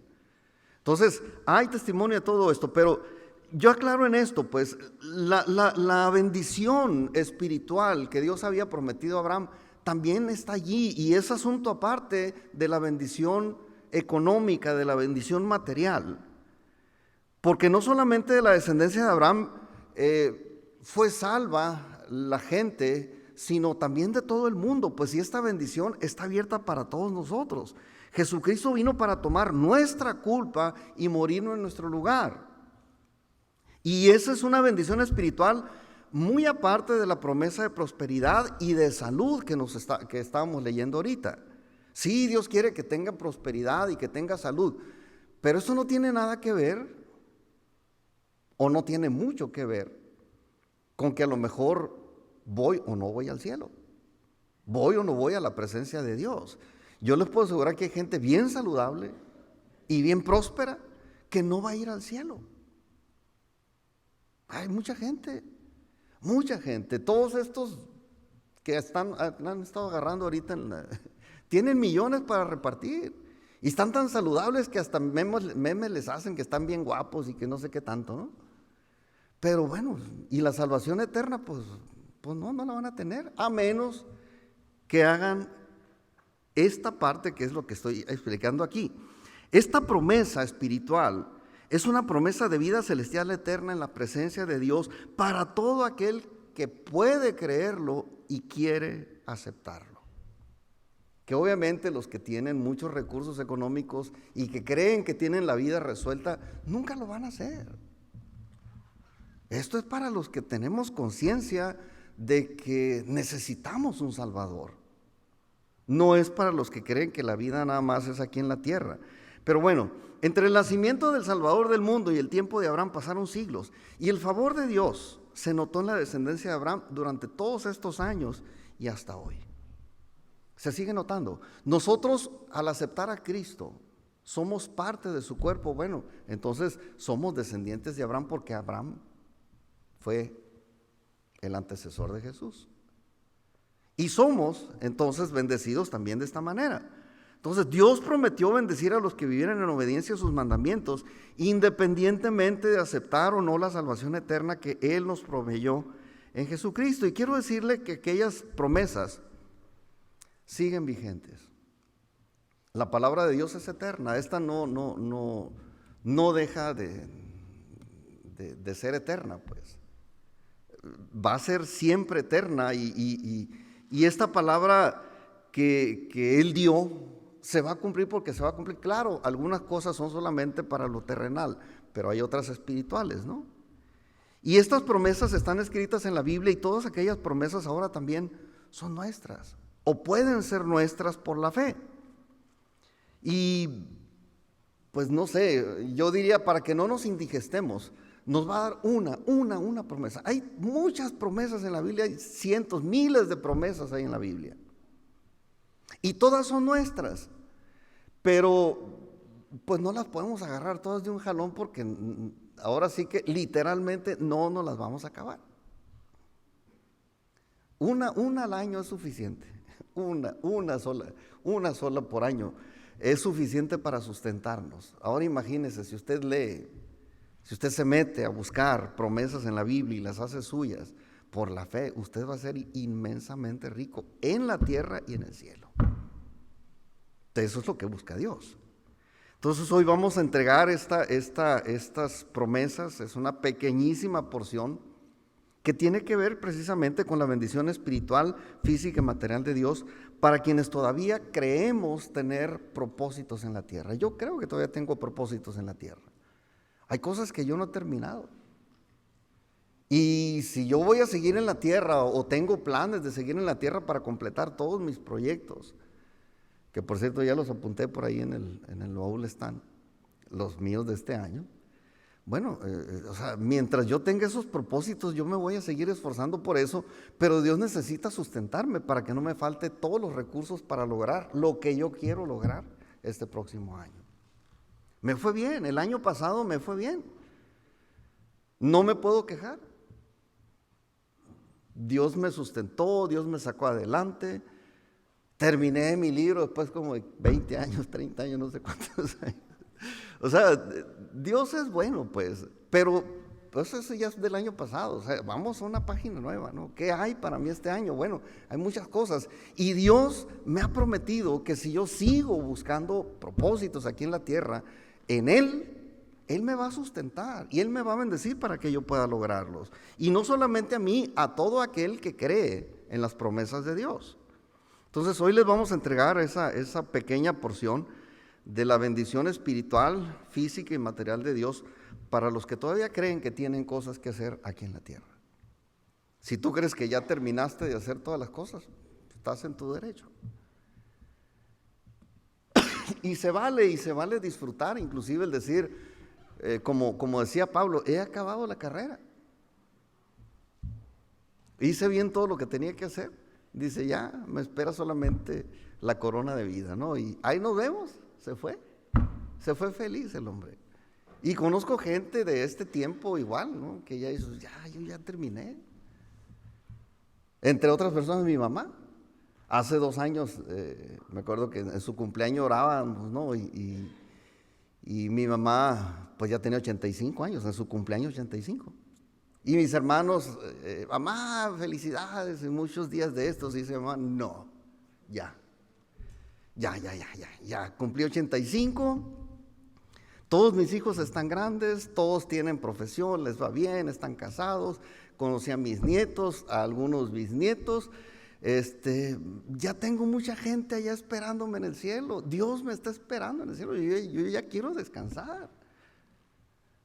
Entonces, hay testimonio de todo esto, pero yo aclaro en esto, pues, la bendición espiritual que Dios había prometido a Abraham también está allí, y es asunto aparte de la bendición económica, de la bendición material. Porque no solamente de la descendencia de Abraham fue salva la gente, sino también de todo el mundo, pues si esta bendición está abierta para todos nosotros. Jesucristo vino para tomar nuestra culpa y morir en nuestro lugar. Y esa es una bendición espiritual muy aparte de la promesa de prosperidad y de salud que estábamos leyendo ahorita. Sí, Dios quiere que tenga prosperidad y que tenga salud, pero eso no tiene nada que ver, o no tiene mucho que ver, con que a lo mejor voy o no voy al cielo, voy o no voy a la presencia de Dios. Yo les puedo asegurar que hay gente bien saludable y bien próspera que no va a ir al cielo. Hay mucha gente, todos estos que han estado agarrando ahorita, tienen millones para repartir y están tan saludables que hasta memes les hacen que están bien guapos y que no sé qué tanto, ¿no? Pero bueno, y la salvación eterna, pues no la van a tener, a menos que hagan esta parte que es lo que estoy explicando aquí. Esta promesa espiritual es una promesa de vida celestial eterna en la presencia de Dios para todo aquel que puede creerlo y quiere aceptarlo. Que obviamente los que tienen muchos recursos económicos y que creen que tienen la vida resuelta, nunca lo van a hacer. Esto es para los que tenemos conciencia de que necesitamos un Salvador. No es para los que creen que la vida nada más es aquí en la tierra. Pero bueno, entre el nacimiento del Salvador del mundo y el tiempo de Abraham pasaron siglos, y el favor de Dios se notó en la descendencia de Abraham durante todos estos años y hasta hoy. Se sigue notando. Nosotros, al aceptar a Cristo, somos parte de su cuerpo. Bueno, entonces somos descendientes de Abraham porque Abraham fue el antecesor de Jesús. Y somos entonces bendecidos también de esta manera. Entonces Dios prometió bendecir a los que vivieran en obediencia a sus mandamientos, independientemente de aceptar o no la salvación eterna que Él nos proveyó en Jesucristo. Y quiero decirle que aquellas promesas siguen vigentes. La palabra de Dios es eterna. Esta no deja de ser eterna, pues. Va a ser siempre eterna y esta palabra que Él dio se va a cumplir porque se va a cumplir. Claro, algunas cosas son solamente para lo terrenal, pero hay otras espirituales, ¿no? Y estas promesas están escritas en la Biblia y todas aquellas promesas ahora también son nuestras o pueden ser nuestras por la fe. Y pues no sé, yo diría, para que no nos indigestemos, nos va a dar una promesa. Hay muchas promesas en la Biblia, hay cientos, miles de promesas hay en la Biblia. Y todas son nuestras, pero pues no las podemos agarrar todas de un jalón porque ahora sí que literalmente no nos las vamos a acabar. Una al año es suficiente, una sola por año es suficiente para sustentarnos. Ahora imagínese, si usted lee, si usted se mete a buscar promesas en la Biblia y las hace suyas por la fe, usted va a ser inmensamente rico en la tierra y en el cielo. Eso es lo que busca Dios. Entonces hoy vamos a entregar estas promesas. Es una pequeñísima porción que tiene que ver precisamente con la bendición espiritual, física y material de Dios para quienes todavía creemos tener propósitos en la tierra. Yo creo que todavía tengo propósitos en la tierra. Hay cosas que yo no he terminado. Y si yo voy a seguir en la tierra o tengo planes de seguir en la tierra para completar todos mis proyectos, que por cierto ya los apunté por ahí en el baúl están, los míos de este año. Bueno, o sea, mientras yo tenga esos propósitos, yo me voy a seguir esforzando por eso, pero Dios necesita sustentarme para que no me falte todos los recursos para lograr lo que yo quiero lograr este próximo año. Me fue bien, el año pasado me fue bien. No me puedo quejar. Dios me sustentó, Dios me sacó adelante. Terminé mi libro después como de 20 años, 30 años, no sé cuántos años. O sea, Dios es bueno, pues, pero pues eso ya es del año pasado. O sea, vamos a una página nueva, ¿no? ¿Qué hay para mí este año? Bueno, hay muchas cosas. Y Dios me ha prometido que si yo sigo buscando propósitos aquí en la tierra, en Él me va a sustentar y Él me va a bendecir para que yo pueda lograrlos. Y no solamente a mí, a todo aquel que cree en las promesas de Dios. Entonces hoy les vamos a entregar esa pequeña porción de la bendición espiritual, física y material de Dios para los que todavía creen que tienen cosas que hacer aquí en la tierra. Si tú crees que ya terminaste de hacer todas las cosas, estás en tu derecho. Y se vale disfrutar, inclusive el decir, como decía Pablo, he acabado la carrera. Hice bien todo lo que tenía que hacer. Dice, ya me espera solamente la corona de vida, ¿no? Y ahí nos vemos, se fue feliz el hombre. Y conozco gente de este tiempo igual, ¿no? Que ya dice, yo ya terminé. Entre otras personas, mi mamá. Hace 2 años, me acuerdo que en su cumpleaños orábamos, ¿no? Y mi mamá, pues ya tenía 85 años, en su cumpleaños 85. Y mis hermanos, mamá, felicidades, y muchos días de estos, y dice mamá, no, ya Ya cumplí 85. Todos mis hijos están grandes, todos tienen profesión, les va bien, están casados. Conocí a mis nietos, a algunos bisnietos. Ya tengo mucha gente allá esperándome en el cielo. Dios me está esperando en el cielo. Yo ya quiero descansar.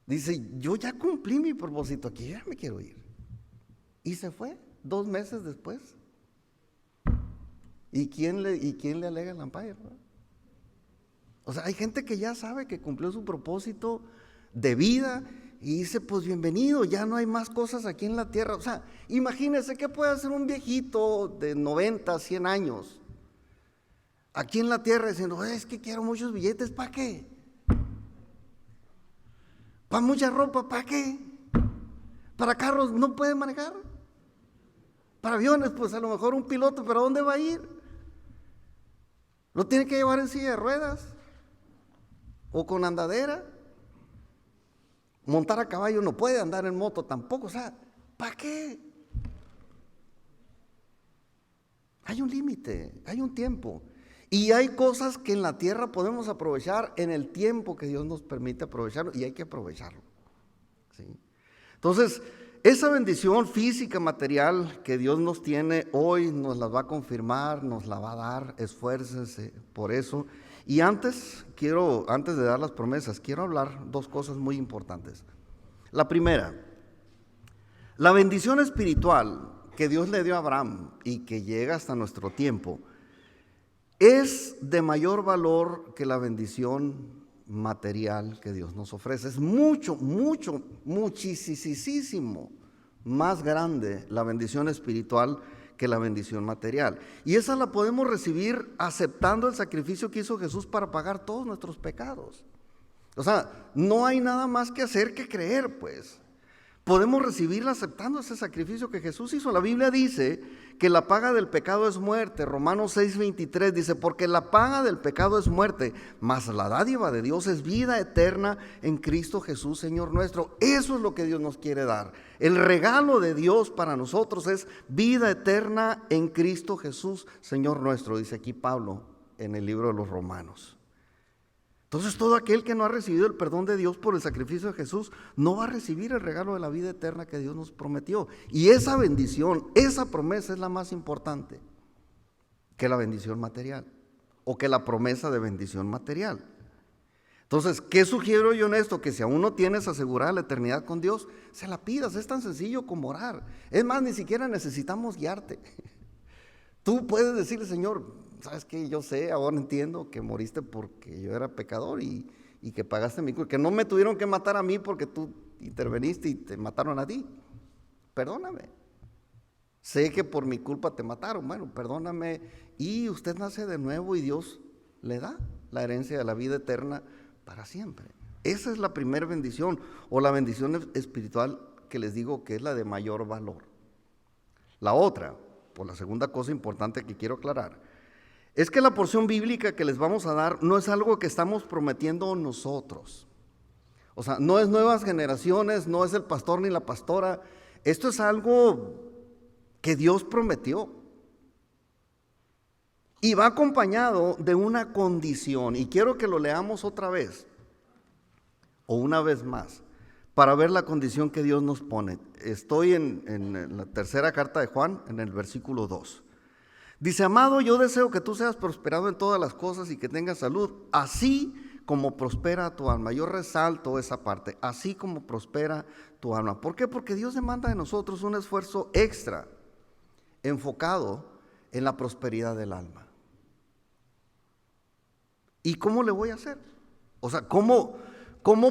Dice, yo ya cumplí mi propósito aquí, ya me quiero ir. Y se fue 2 meses después. ¿Y quién le alega el umpire? O sea, hay gente que ya sabe que cumplió su propósito de vida y dice, pues bienvenido, ya no hay más cosas aquí en la tierra. O sea, imagínense qué puede hacer un viejito de 90, 100 años aquí en la tierra diciendo, es que quiero muchos billetes, ¿para qué? ¿Para mucha ropa? ¿Para qué? ¿Para carros? ¿No puede manejar? ¿Para aviones? Pues a lo mejor un piloto, pero ¿a dónde va a ir? ¿Lo tiene que llevar en silla de ruedas? ¿O con andadera? Montar a caballo no puede, andar en moto tampoco. O sea, ¿para qué? Hay un límite, hay un tiempo. Y hay cosas que en la tierra podemos aprovechar en el tiempo que Dios nos permite aprovecharlo, y hay que aprovecharlo, ¿sí? Entonces, esa bendición física, material que Dios nos tiene hoy, nos la va a confirmar, nos la va a dar. Esfuércese por eso. Y antes de dar las promesas, quiero hablar 2 cosas muy importantes. La primera, la bendición espiritual que Dios le dio a Abraham y que llega hasta nuestro tiempo, es de mayor valor que la bendición material que Dios nos ofrece. Es muchísimo más grande la bendición espiritual que la bendición material. Y esa la podemos recibir aceptando el sacrificio que hizo Jesús para pagar todos nuestros pecados. O sea, no hay nada más que hacer que creer, pues. Podemos recibirla aceptando ese sacrificio que Jesús hizo. La Biblia dice que la paga del pecado es muerte. Romanos 6:23 dice, porque la paga del pecado es muerte, mas la dádiva de Dios es vida eterna en Cristo Jesús, Señor nuestro. Eso es lo que Dios nos quiere dar. El regalo de Dios para nosotros es vida eterna en Cristo Jesús, Señor nuestro, dice aquí Pablo en el libro de los Romanos. Entonces todo aquel que no ha recibido el perdón de Dios por el sacrificio de Jesús no va a recibir el regalo de la vida eterna que Dios nos prometió. Y esa bendición, esa promesa es la más importante que la bendición material o que la promesa de bendición material. Entonces, ¿qué sugiero yo en esto? Que si aún no tienes asegurada la eternidad con Dios, se la pidas. Es tan sencillo como orar. Es más, ni siquiera necesitamos guiarte. Tú puedes decirle, Señor, ¿sabes qué? Yo sé, ahora entiendo que moriste porque yo era pecador y que pagaste mi culpa, que no me tuvieron que matar a mí porque tú interveniste y te mataron a ti. Perdóname. Sé que por mi culpa te mataron, bueno, perdóname. Y usted nace de nuevo y Dios le da la herencia de la vida eterna para siempre. Esa es la primera bendición, o la bendición espiritual que les digo que es la de mayor valor. La otra, por la segunda cosa importante que quiero aclarar, es que la porción bíblica que les vamos a dar no es algo que estamos prometiendo nosotros. O sea, no es nuevas generaciones, no es el pastor ni la pastora. Esto es algo que Dios prometió. Y va acompañado de una condición. Y quiero que lo leamos otra vez, o una vez más, para ver la condición que Dios nos pone. Estoy en la tercera carta de Juan, en el versículo 2. Dice, amado, yo deseo que tú seas prosperado en todas las cosas y que tengas salud, así como prospera tu alma. Yo resalto esa parte, así como prospera tu alma. ¿Por qué? Porque Dios demanda de nosotros un esfuerzo extra enfocado en la prosperidad del alma. ¿Y cómo le voy a hacer? O sea, ¿cómo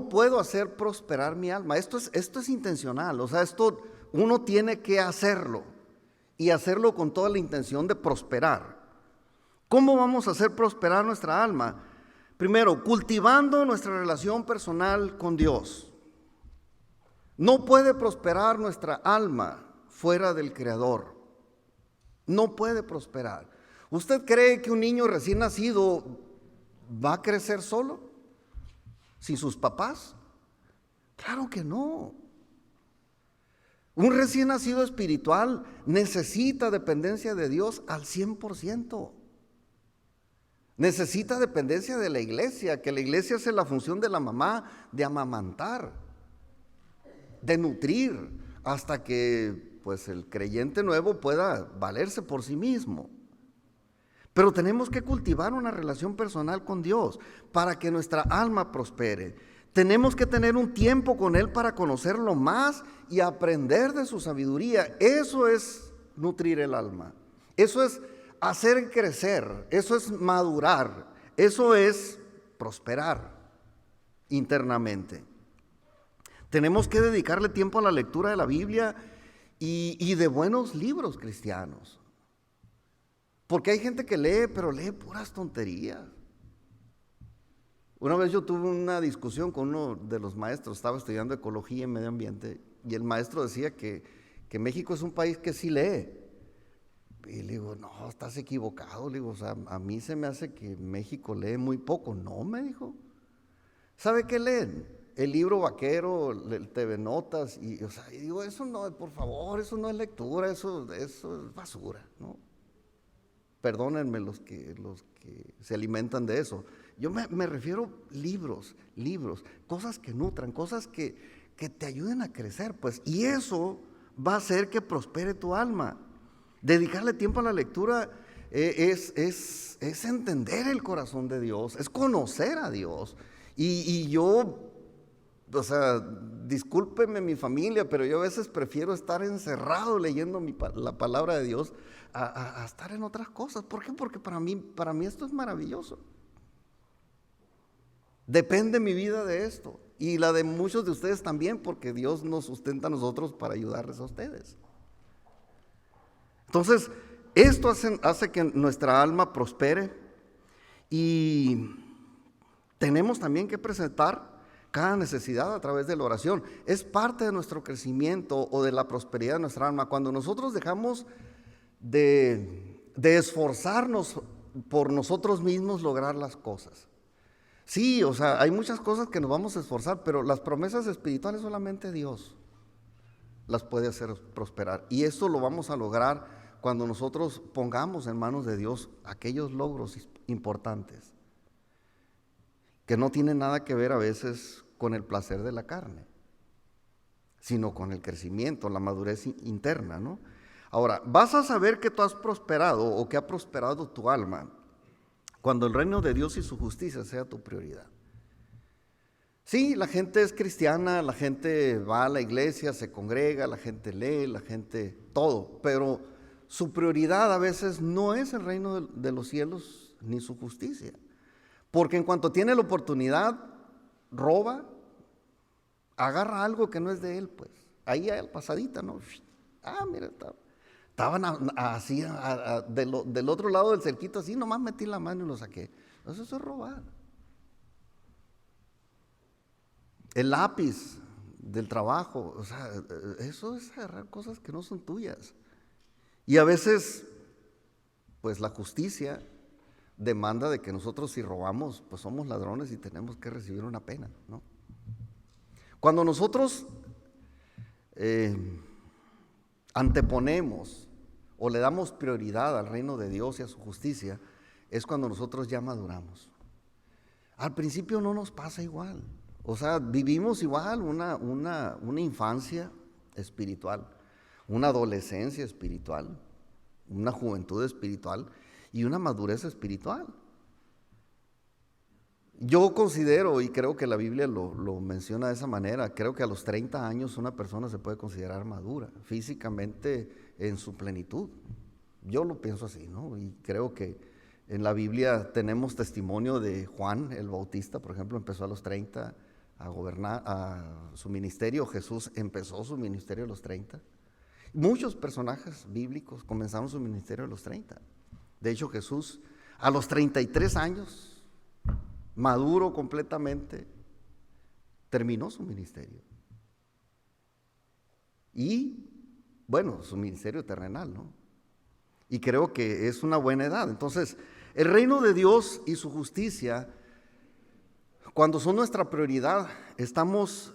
puedo hacer prosperar mi alma? Esto es intencional, o sea, esto uno tiene que hacerlo. Y hacerlo con toda la intención de prosperar. ¿Cómo vamos a hacer prosperar nuestra alma? Primero, cultivando nuestra relación personal con Dios. No puede prosperar nuestra alma fuera del Creador. No puede prosperar. ¿Usted cree que un niño recién nacido va a crecer solo? ¿Sin sus papás? Claro que no. Un recién nacido espiritual necesita dependencia de Dios al 100%. Necesita dependencia de la iglesia, que la iglesia hace la función de la mamá, de amamantar, de nutrir, hasta que pues el creyente nuevo pueda valerse por sí mismo. Pero tenemos que cultivar una relación personal con Dios para que nuestra alma prospere. Tenemos que tener un tiempo con Él para conocerlo más y aprender de su sabiduría. Eso es nutrir el alma. Eso es hacer crecer. Eso es madurar. Eso es prosperar internamente. Tenemos que dedicarle tiempo a la lectura de la Biblia y de buenos libros cristianos. Porque hay gente que lee, pero lee puras tonterías. Una vez yo tuve una discusión con uno de los maestros, estaba estudiando ecología y medio ambiente, y el maestro decía que México es un país que sí lee. Y le digo, no, estás equivocado. Le digo, o sea, a mí se me hace que México lee muy poco. No, me dijo. ¿Sabe qué leen? El libro vaquero, el TV Notas, y digo, eso no, por favor, eso no es lectura, eso es basura, ¿no? Perdónenme los que se alimentan de eso. Yo me refiero libros, cosas que nutran, cosas que te ayuden a crecer, pues, y eso va a hacer que prospere tu alma. Dedicarle tiempo a la lectura es entender el corazón de Dios, es conocer a Dios. Y yo, discúlpeme mi familia, pero yo a veces prefiero estar encerrado leyendo la palabra de Dios a estar en otras cosas. ¿Por qué? Porque para mí esto es maravilloso. Depende mi vida de esto y la de muchos de ustedes también, porque Dios nos sustenta a nosotros para ayudarles a ustedes. Entonces, esto hace que nuestra alma prospere y tenemos también que presentar cada necesidad a través de la oración. Es parte de nuestro crecimiento o de la prosperidad de nuestra alma. Cuando nosotros dejamos de esforzarnos por nosotros mismos lograr las cosas. Sí, hay muchas cosas que nos vamos a esforzar, pero las promesas espirituales solamente Dios las puede hacer prosperar. Y eso lo vamos a lograr cuando nosotros pongamos en manos de Dios aquellos logros importantes que no tienen nada que ver a veces con el placer de la carne, sino con el crecimiento, la madurez interna, ¿no? Ahora, vas a saber que tú has prosperado o que ha prosperado tu alma cuando el reino de Dios y su justicia sea tu prioridad. Sí, la gente es cristiana, la gente va a la iglesia, se congrega, la gente lee, la gente todo, pero su prioridad a veces no es el reino de los cielos ni su justicia. Porque en cuanto tiene la oportunidad, roba, agarra algo que no es de él, pues. Ahí al pasadita, ¿no? Mira, estaban así, del otro lado del cerquito, así, nomás metí la mano y lo saqué. Eso es robar. El lápiz del trabajo, eso es agarrar cosas que no son tuyas. Y a veces, pues la justicia demanda de que nosotros si robamos, pues somos ladrones y tenemos que recibir una pena, ¿no? Cuando nosotros anteponemos o le damos prioridad al reino de Dios y a su justicia, es cuando nosotros ya maduramos. Al principio no nos pasa igual, vivimos igual una infancia espiritual, una adolescencia espiritual, una juventud espiritual y una madurez espiritual. Yo considero, y creo que la Biblia lo menciona de esa manera, creo que a los 30 años una persona se puede considerar madura, físicamente en su plenitud. Yo lo pienso así, ¿no? Y creo que en la Biblia tenemos testimonio de Juan el Bautista, por ejemplo, empezó a los 30 a gobernar a su ministerio. Jesús empezó su ministerio a los 30. Muchos personajes bíblicos comenzaron su ministerio a los 30. De hecho, Jesús a los 33 años, maduro completamente, terminó su ministerio. Y, bueno, su ministerio terrenal, ¿no? Y creo que es una buena edad. Entonces, el reino de Dios y su justicia, cuando son nuestra prioridad, estamos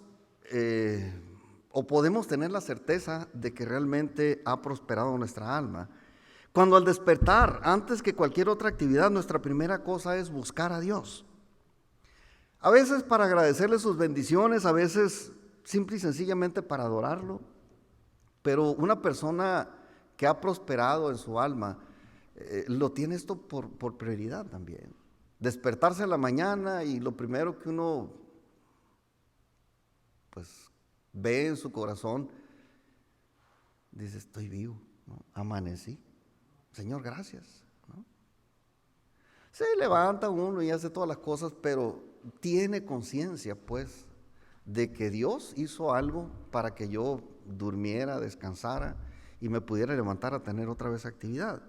o podemos tener la certeza de que realmente ha prosperado nuestra alma. Cuando al despertar, antes que cualquier otra actividad, nuestra primera cosa es buscar a Dios. A veces para agradecerle sus bendiciones, a veces simple y sencillamente para adorarlo. Pero una persona que ha prosperado en su alma, lo tiene esto por prioridad también. Despertarse en la mañana y lo primero que uno pues ve en su corazón, dice: estoy vivo, ¿no? Amanecí. Señor, gracias, ¿no? Se levanta uno y hace todas las cosas, pero tiene conciencia pues de que Dios hizo algo para que yo durmiera, descansara y me pudiera levantar a tener otra vez actividad.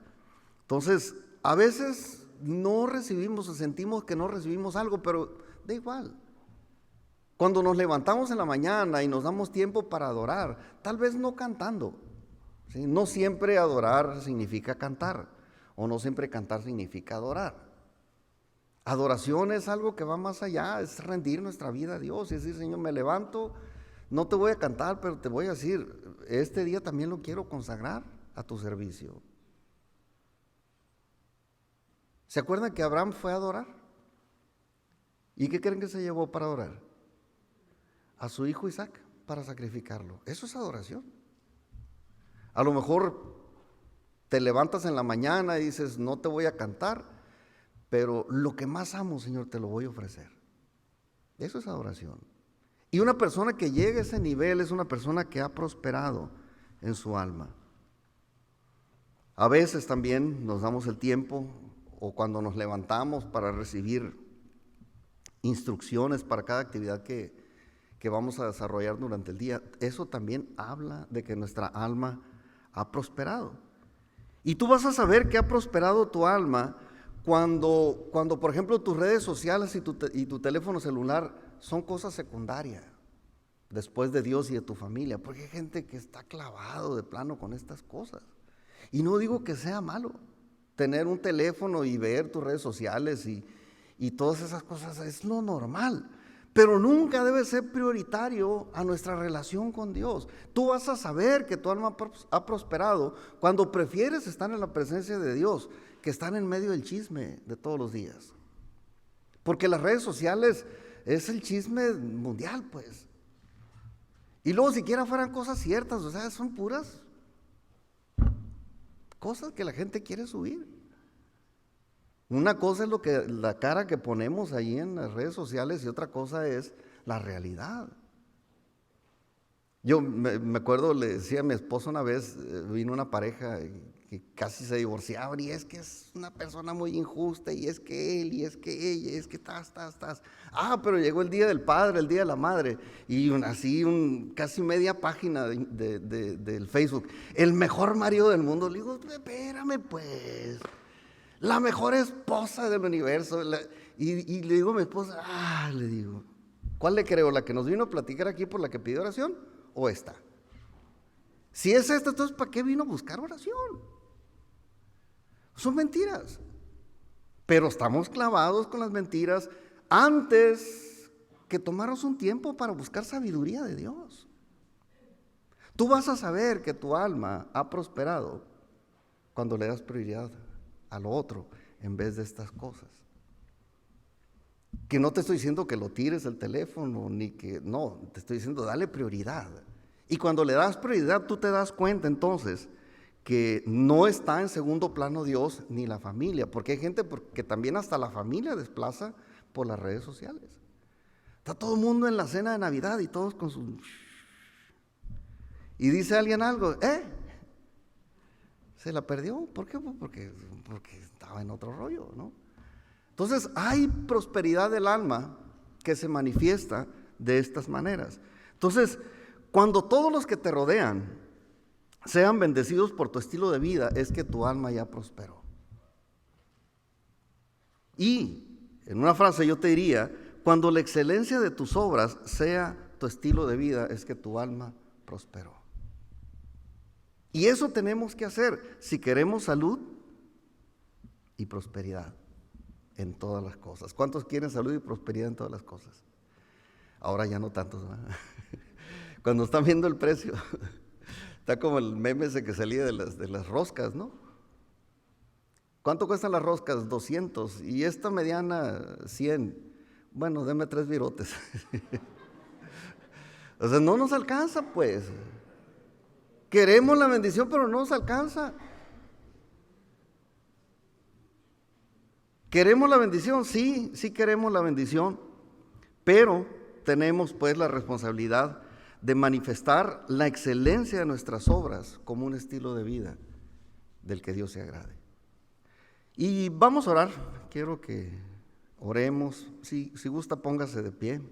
Entonces, a veces no recibimos o sentimos que no recibimos algo, pero da igual. Cuando nos levantamos en la mañana y nos damos tiempo para adorar, tal vez no cantando, ¿sí? No siempre adorar significa cantar, o no siempre cantar significa adorar. Adoración es algo que va más allá, es rendir nuestra vida a Dios y decir: Señor, me levanto, no te voy a cantar, pero te voy a decir, este día también lo quiero consagrar a tu servicio. ¿Se acuerdan que Abraham fue a adorar? ¿Y qué creen que se llevó para adorar? A su hijo Isaac, para sacrificarlo. Eso es adoración. A lo mejor te levantas en la mañana y dices: no te voy a cantar, pero lo que más amo, Señor, te lo voy a ofrecer. Eso es adoración. Y una persona que llega a ese nivel es una persona que ha prosperado en su alma. A veces también nos damos el tiempo, o cuando nos levantamos, para recibir instrucciones para cada actividad que vamos a desarrollar durante el día. Eso también habla de que nuestra alma ha prosperado. Y tú vas a saber que ha prosperado tu alma cuando por ejemplo, tus redes sociales y tu teléfono celular son cosas secundarias después de Dios y de tu familia, porque hay gente que está clavado de plano con estas cosas. Y no digo que sea malo tener un teléfono y ver tus redes sociales y todas esas cosas, es lo normal, pero nunca debe ser prioritario a nuestra relación con Dios. Tú vas a saber que tu alma ha prosperado cuando prefieres estar en la presencia de Dios que estar en medio del chisme de todos los días. Porque las redes sociales es el chisme mundial, pues. Y luego siquiera fueran cosas ciertas, o sea, son puras cosas que la gente quiere subir. Una cosa es la cara que ponemos ahí en las redes sociales y otra cosa es la realidad. Yo me acuerdo, le decía a mi esposa una vez, vino una pareja que casi se divorciaban, y es que es una persona muy injusta, y es que él, y es que ella, y es que tas. Pero llegó el día del padre, el día de la madre, y casi media página del Facebook, el mejor marido del mundo. Le digo: espérame pues, la mejor esposa del universo. Y le digo a mi esposa: le digo, ¿cuál le creo? ¿La que nos vino a platicar aquí por la que pidió oración o esta? Si es esta, entonces ¿para qué vino a buscar oración? Son mentiras. Pero estamos clavados con las mentiras antes que tomarnos un tiempo para buscar sabiduría de Dios. Tú vas a saber que tu alma ha prosperado cuando le das prioridad a lo otro en vez de estas cosas. Que no te estoy diciendo que lo tires el teléfono, no, te estoy diciendo dale prioridad. Y cuando le das prioridad, tú te das cuenta entonces que no está en segundo plano Dios ni la familia, porque hay gente que también hasta la familia desplaza por las redes sociales. Está todo el mundo en la cena de Navidad y todos con sus... Y dice alguien algo, se la perdió. ¿Por qué? Porque estaba en otro rollo, ¿no? Entonces hay prosperidad del alma que se manifiesta de estas maneras. Entonces, cuando todos los que te rodean sean bendecidos por tu estilo de vida, es que tu alma ya prosperó. Y en una frase yo te diría: cuando la excelencia de tus obras sea tu estilo de vida, es que tu alma prosperó. Y eso tenemos que hacer si queremos salud y prosperidad en todas las cosas. ¿Cuántos quieren salud y prosperidad en todas las cosas? Ahora ya no tantos, ¿verdad? Cuando están viendo el precio, está como el meme ese que salía de las roscas, ¿no? ¿Cuánto cuestan las roscas? 200. Y esta mediana, 100. Bueno, deme 3 virotes. O sea, no nos alcanza, pues. Queremos la bendición, pero no nos alcanza. ¿Queremos la bendición? Sí, sí queremos la bendición, pero tenemos pues la responsabilidad de manifestar la excelencia de nuestras obras como un estilo de vida del que Dios se agrade. Y vamos a orar. Quiero que oremos. Si gusta, póngase de pie.